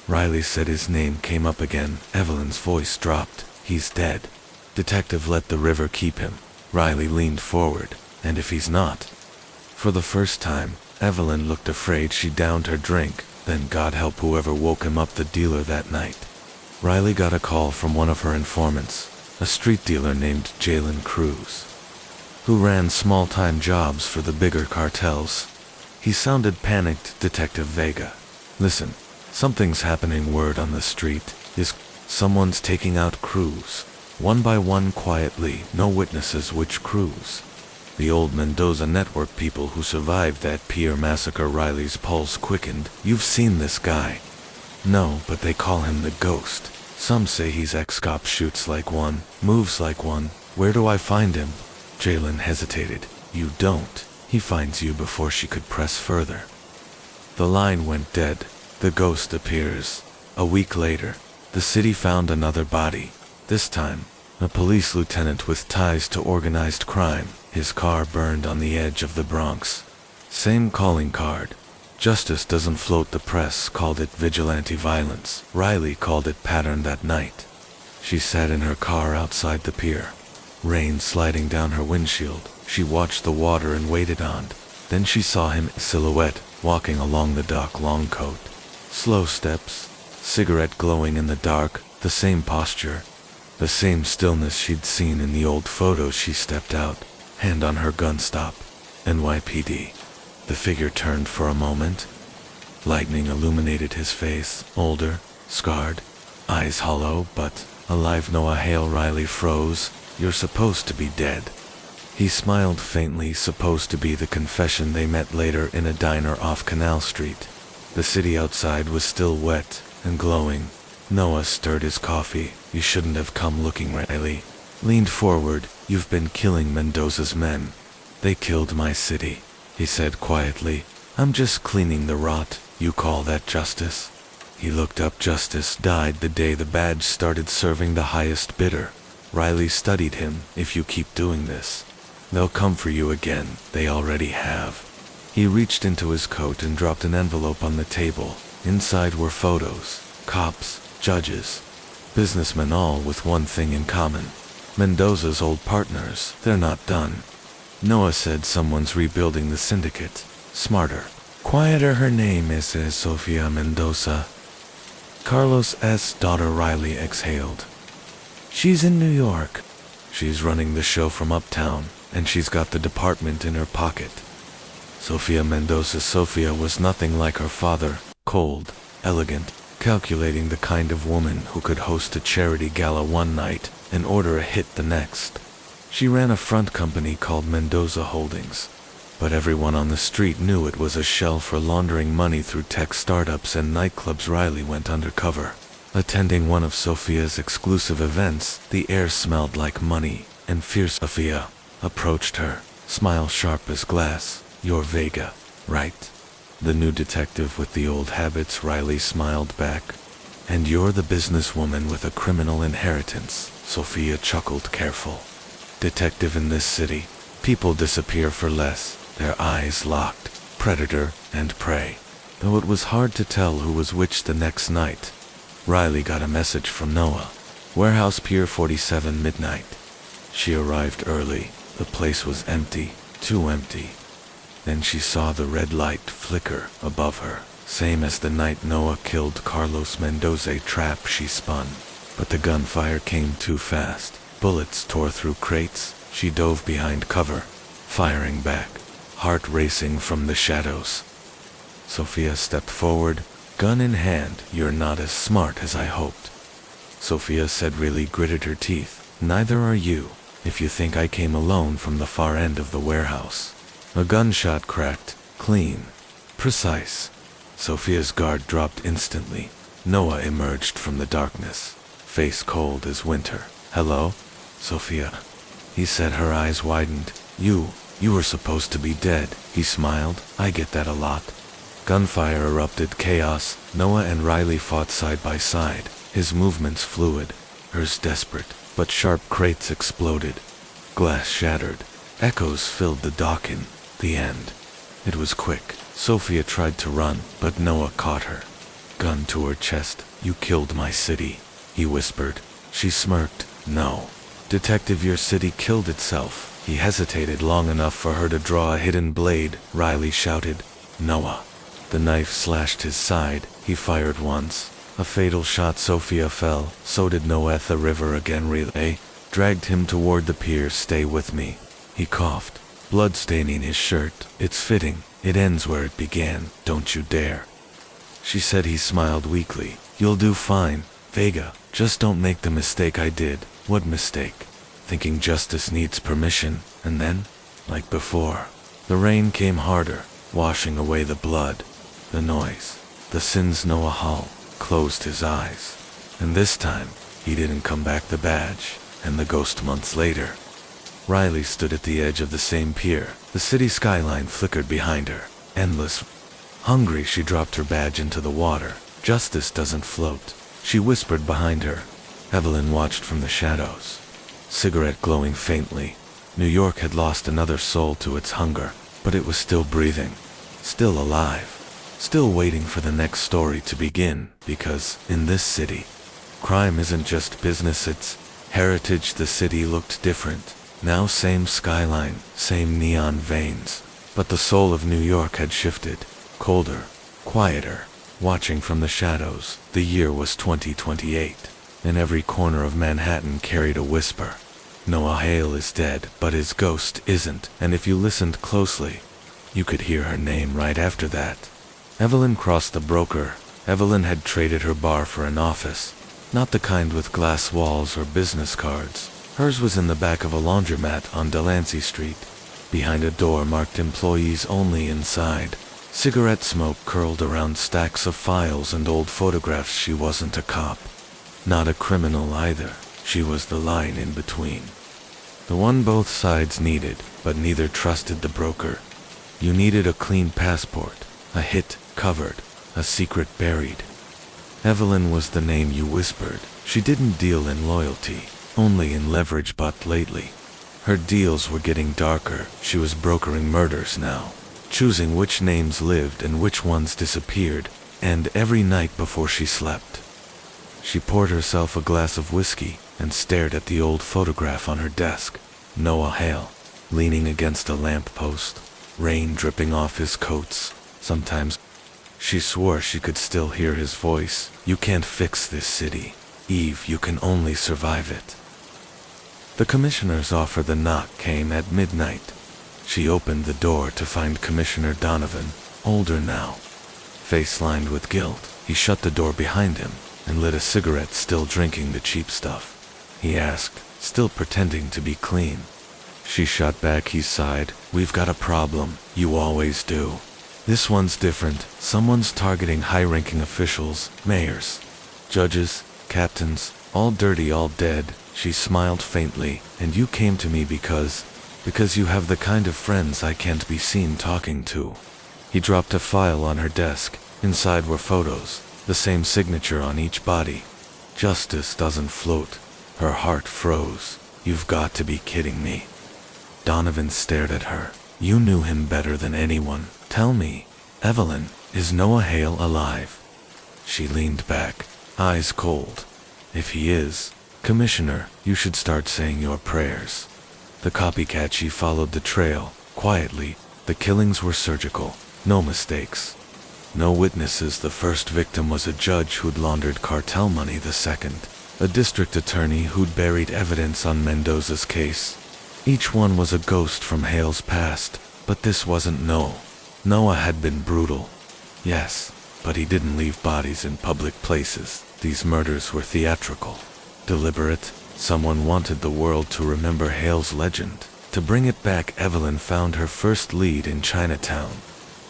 Riley said his name came up again. Evelyn's voice dropped. He's dead. Detective let the river keep him. Riley leaned forward. And if he's not? For the first time, Evelyn looked afraid. She downed her drink. Then God help whoever woke him up, the dealer that night. Riley got a call from one of her informants, a street dealer named Jalen Cruz, who ran small-time jobs for the bigger cartels. He sounded panicked. Detective Vega. Listen, something's happening. Word on the street is someone's taking out Cruz. One by one, quietly. No witnesses. Which Cruz? The old Mendoza network people who survived that Pier massacre. Riley's pulse quickened. You've seen this guy? No, but they call him the Ghost. Some say he's ex-cop, shoots like one, moves like one. Where do I find him? Jalen hesitated. You don't. He finds you. Before she could press further, the line went dead. The Ghost appears. A week later, the city found another body. This time, a police lieutenant with ties to organized crime. His car burned on the edge of the Bronx. Same calling card. Justice doesn't float. The press called it vigilante violence. Riley called it pattern. That night, she sat in her car outside the pier. Rain sliding down her windshield. She watched the water and waited on. Then she saw him, silhouette, walking along the dock. Long coat, slow steps, cigarette glowing in the dark. The same posture, the same stillness she'd seen in the old photos. She stepped out, hand on her gun. Stop. NYPD. The figure turned for a moment. Lightning illuminated his face. Older, scarred, eyes hollow but alive. Noah Hale. Riley froze. You're supposed to be dead. He smiled faintly. Supposed to be. The confession. They met later in a diner off Canal Street. The city outside was still wet and glowing. Noah stirred his coffee. You shouldn't have come looking. Riley leaned forward. You've been killing Mendoza's men. They killed my city, he said quietly. I'm just cleaning the rot. You call that justice? He looked up. Justice died the day the badge started serving the highest bidder. Riley studied him. If you keep doing this, they'll come for you again. They already have. He reached into his coat and dropped an envelope on the table. Inside were photos. Cops, judges, businessmen, all with one thing in common. Mendoza's old partners. They're not done. Noah said someone's rebuilding the syndicate. Smarter, quieter. Her name is Sofia Mendoza. Carlos S. daughter. Riley exhaled. She's in New York. She's running the show from uptown, and she's got the department in her pocket. Sofia Mendoza. Sofia was nothing like her father. Cold, elegant, calculating. The kind of woman who could host a charity gala one night and order a hit the next. She ran a front company called Mendoza Holdings, but everyone on the street knew it was a shell for laundering money through tech startups and nightclubs. Riley went undercover, attending one of Sofia's exclusive events. The air smelled like money and fear. Sofia approached her, smile sharp as glass. You're Vega, right? The new detective with the old habits. Riley smiled back. And you're the businesswoman with a criminal inheritance. Sofia chuckled. Careful. Detective in this city, people disappear for less. Their eyes locked. Predator and prey. Though it was hard to tell who was which the next night. Riley got a message from Noah. Warehouse, Pier 47, midnight. She arrived early. The place was empty. Too empty. Then she saw the red light flicker above her. Same as the night Noah killed Carlos Mendoza. Trap. She spun. But the gunfire came too fast. Bullets tore through crates. She dove behind cover, firing back, heart racing from the shadows. Sofia stepped forward, gun in hand. You're not as smart as I hoped. Sofia said. Really gritted her teeth. Neither are you, if you think I came alone from the far end of the warehouse. A gunshot cracked, clean, precise. Sofia's guard dropped instantly. Noah emerged from the darkness, face cold as winter. Hello? Sofia, he said. Her eyes widened. You were supposed to be dead. He smiled. I get that a lot. Gunfire erupted. Chaos. Noah and Riley fought side by side, his movements fluid, hers desperate, but sharp. Crates exploded. Glass shattered. Echoes filled the dock. In the end, It was quick. Sophia tried to run, but Noah caught her. Gun to her chest. "You killed my city," he whispered. She smirked. "No. Detective, your city killed itself." He hesitated long enough for her to draw a hidden blade. Riley shouted, "Noah." The knife slashed his side. He fired once. A fatal shot. Sophia fell. So did Noah. The river again. Relay dragged him toward the pier. "Stay with me." He coughed, blood staining his shirt. "It's fitting. It ends where it began. Don't you dare." She said. He smiled weakly. "You'll do fine, Vega. Just don't make the mistake I did." "What mistake?" "Thinking justice needs permission." And then, like before, the rain came harder, washing away the blood, the noise, the sins. Noah Hall closed his eyes. And this time, he didn't come back. The badge, and the ghost. Months later, Riley stood at the edge of the same pier. The city skyline flickered behind her. Endless. Hungry, she dropped her badge into the water. "Justice doesn't float," she whispered behind her. Evelyn watched from the shadows, cigarette glowing faintly. New York had lost another soul to its hunger, but it was still breathing, still alive, still waiting for the next story to begin, because, in this city, crime isn't just business, it's heritage. The city looked different. Now same skyline, same neon veins, but the soul of New York had shifted, colder, quieter, watching from the shadows. The year was 2028, and every corner of Manhattan carried a whisper. Noah Hale is dead, but his ghost isn't, and if you listened closely, you could hear her name right after that. Evelyn crossed the broker. Evelyn had traded her bar for an office, not the kind with glass walls or business cards. Hers was in the back of a laundromat on Delancey Street, behind a door marked "Employees Only" inside. Cigarette smoke curled around stacks of files and old photographs. She wasn't a cop, not a criminal either. She was the line in between, the one both sides needed, but neither trusted the broker. You needed a clean passport, a hit covered, a secret buried. Evelyn was the name you whispered. She didn't deal in loyalty, only in leverage. But lately, her deals were getting darker. She was brokering murders now, choosing which names lived and which ones disappeared, and every night before she slept, she poured herself a glass of whiskey and stared at the old photograph on her desk. Noah Hale, leaning against a lamppost, rain dripping off his coats. Sometimes she swore she could still hear his voice. "You can't fix this city, Eve. You can only survive it." The commissioner's offer. The knock came at midnight. She opened the door to find Commissioner Donovan, older now, face lined with guilt. He shut the door behind him and lit a cigarette, still drinking the cheap stuff. He asked, still pretending to be clean. She shot back. He sighed. "We've got a problem. You always do. This one's different. Someone's targeting high-ranking officials, mayors, judges, captains, all dirty, all dead." She smiled faintly. "And you came to me because you have the kind of friends I can't be seen talking to." He dropped a file on her desk. Inside were photos, the same signature on each body. "Justice doesn't float." Her heart froze. "You've got to be kidding me." Donovan stared at her. "You knew him better than anyone. Tell me, Evelyn, is Noah Hale alive?" She leaned back, eyes cold. "If he is, Commissioner, you should start saying your prayers." The copycat. She followed the trail, quietly. The killings were surgical, no mistakes, no witnesses. The first victim was a judge who'd laundered cartel money. The second, a district attorney who'd buried evidence on Mendoza's case. Each one was a ghost from Hale's past, but this wasn't. Noah had been brutal, yes, but he didn't leave bodies in public places. These murders were theatrical, deliberate. Someone wanted the world to remember Hale's legend, to bring it back. Evelyn found her first lead in Chinatown,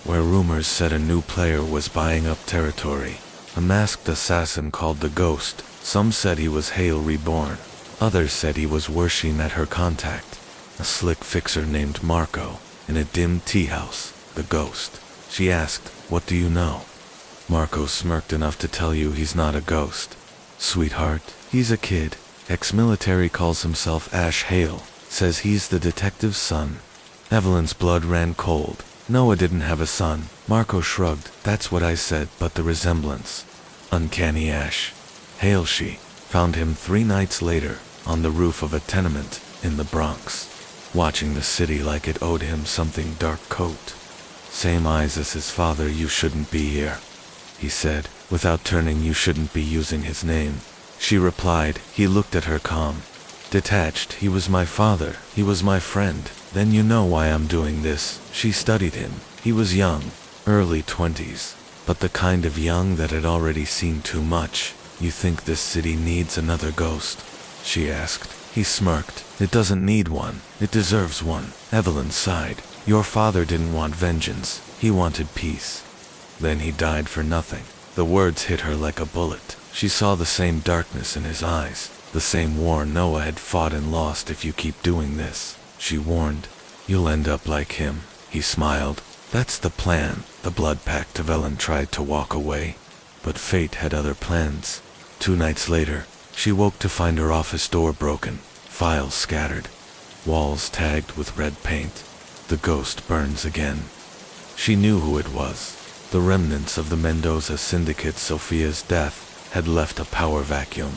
where rumors said a new player was buying up territory. A masked assassin called the Ghost. Some said he was Hale reborn. Others said he was worse. She met her contact, a slick fixer named Marco, in a dim tea house. The Ghost. She asked, "What do you know?" Marco smirked. "Enough to tell you he's not a ghost, sweetheart. He's a kid. Ex-military, calls himself Ash Hale. Says he's the detective's son." Evelyn's blood ran cold. Noah didn't have a son. Marco shrugged. That's what I said, but the resemblance. Uncanny Ash. Hail she. Found him 3 nights later, on the roof of a tenement, in the Bronx. Watching the city like it owed him something dark coat. Same eyes as his father. You shouldn't be here, he said, without turning. You shouldn't be using his name. She replied. He looked at her calm. Detached. He was my father. He was my friend. Then you know why I'm doing this. She studied him. He was young, early 20s, but the kind of young that had already seen too much. You think this city needs another ghost? She asked. He smirked. It doesn't need one. It deserves one. Evelyn sighed. Your father didn't want vengeance. He wanted peace. Then he died for nothing. The words hit her like a bullet. She saw the same darkness in his eyes, the same war Noah had fought and lost. If you keep doing this, she warned, you'll end up like him. He smiled. That's the plan. The blood pact. Evelyn tried to walk away, but fate had other plans. 2 nights later, she woke to find her office door broken, files scattered, walls tagged with red paint. The ghost burns again. She knew who it was. The remnants of the Mendoza syndicate. Sophia's death had left a power vacuum,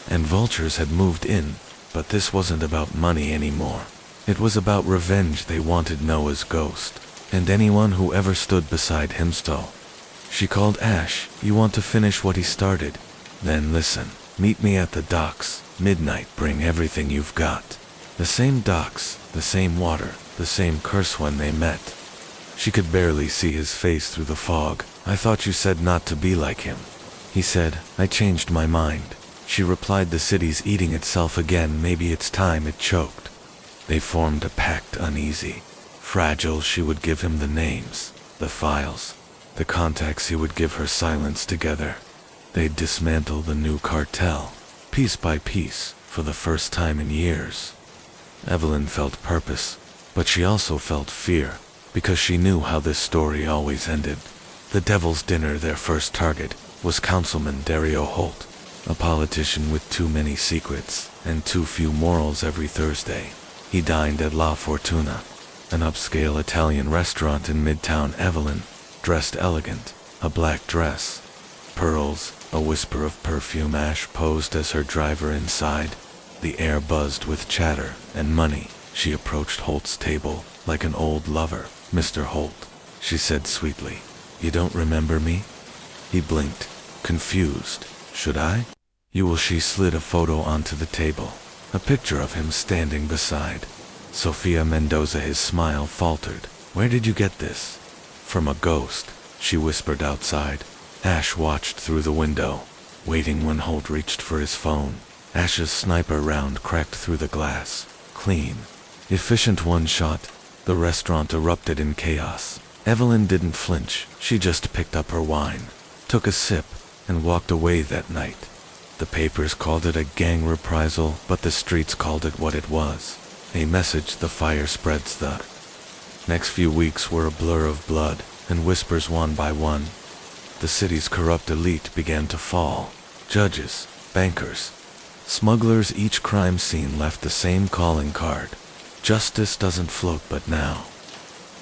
and vultures had moved in, but this wasn't about money anymore. It was about revenge. They wanted Noah's ghost, and anyone who ever stood beside him. So she called Ash. You want to finish what he started? Then listen. Meet me at the docks, midnight. Bring everything you've got. The same docks, the same water, the same curse. When they met, she could barely see his face through the fog. I thought you said not to be like him. He said. I changed my mind. She replied. The city's eating itself again. Maybe it's time. It choked. They formed a pact. Uneasy, fragile. She would give him the names, the files, the contacts. He would give her silence. Together they'd dismantle the new cartel, piece by piece, for the first time in years. Evelyn felt purpose, but she also felt fear, because she knew how this story always ended. The Devil's Dinner. Their first target was Councilman Dario Holt, a politician with too many secrets and too few morals. Every Thursday, he dined at La Fortuna, an upscale Italian restaurant in Midtown. Evelyn, dressed elegant, a black dress, pearls, a whisper of perfume. Ash posed as her driver inside. The air buzzed with chatter and money. She approached Holt's table like an old lover. Mr. Holt, she said sweetly. You don't remember me? He blinked, confused. Should I? You will. She slid a photo onto the table, a picture of him standing beside Sofia Mendoza. His smile faltered. Where did you get this? From a ghost, she whispered outside. Ash watched through the window, waiting when Holt reached for his phone. Ash's sniper round cracked through the glass. Clean, efficient one shot. The restaurant erupted in chaos. Evelyn didn't flinch. She just picked up her wine, took a sip, and walked away. That night, the papers called it a gang reprisal, but the streets called it what it was. A message. The fire spreads. The next few weeks were a blur of blood and whispers. One by one, the city's corrupt elite began to fall. Judges, bankers, smugglers. Each crime scene left the same calling card. Justice doesn't float. But now,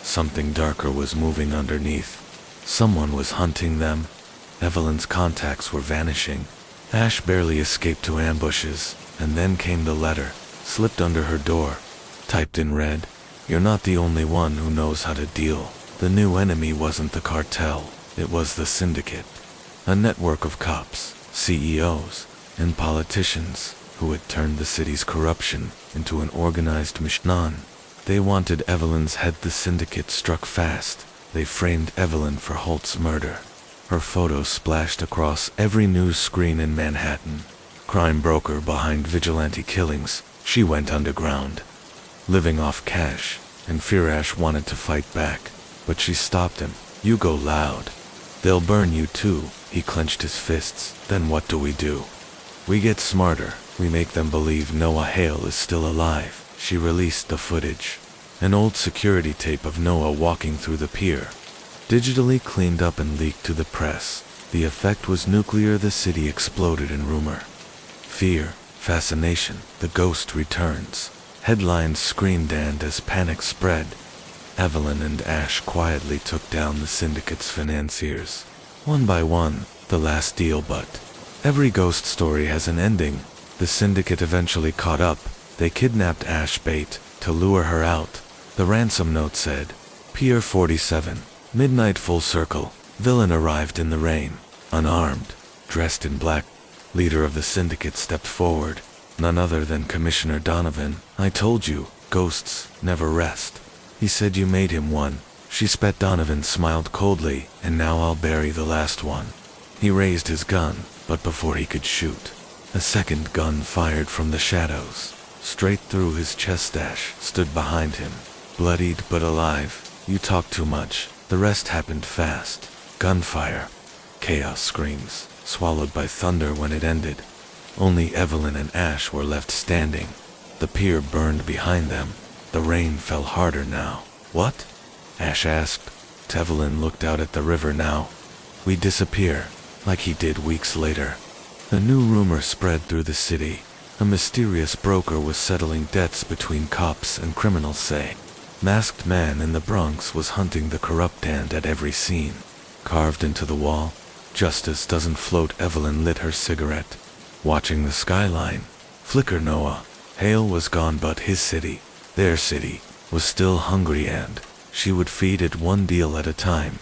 something darker was moving underneath. Someone was hunting them. Evelyn's contacts were vanishing. Ash barely escaped to ambushes, and then came the letter, slipped under her door, typed in red. You're not the only one who knows how to deal. The new enemy wasn't the cartel. It was the syndicate, a network of cops, CEOs, and politicians who had turned the city's corruption into an organized machine. They wanted Evelyn's head. The syndicate struck fast. They framed Evelyn for Holt's murder. Her photo splashed across every news screen in Manhattan. Crime broker behind vigilante killings. She went underground, living off cash and fear. Ash wanted to fight back, but she stopped him. You go loud, they'll burn you too. He clenched his fists. Then what do? We get smarter. We make them believe Noah Hale is still alive. She released the footage, an old security tape of Noah walking through the pier, digitally cleaned up and leaked to the press. The effect was nuclear. The city exploded in rumor, fear, fascination. The ghost returns. Headlines screamed, and as panic spread, Evelyn and Ash quietly took down the syndicate's financiers. One by one, the last deal, but every ghost story has an ending. The syndicate eventually caught up. They kidnapped Ash Bate to lure her out. The ransom note said, Pier 47, midnight full circle. Villain arrived in the rain, unarmed, dressed in black. Leader of the syndicate stepped forward, none other than Commissioner Donovan. I told you, ghosts never rest. He said you made him one. She spat. Donovan smiled coldly, and now I'll bury the last one. He raised his gun, but before he could shoot, a second gun fired from the shadows, straight through his chest. Ash stood behind him, bloodied but alive. You talk too much. The rest happened fast. Gunfire, chaos screams, swallowed by thunder when it ended. Only Evelyn and Ash were left standing. The pier burned behind them. The rain fell harder now. What? Ash asked. Evelyn looked out at the river. Now we disappear, like he did weeks later. A new rumor spread through the city. A mysterious broker was settling debts between cops and criminals. Say, masked man in the Bronx was hunting the corrupt and at every scene. Carved into the wall, justice doesn't float. Evelyn lit her cigarette, watching the skyline flicker. Noah Hale was gone, but his city, their city, was still hungry, and she would feed it one deal at a time.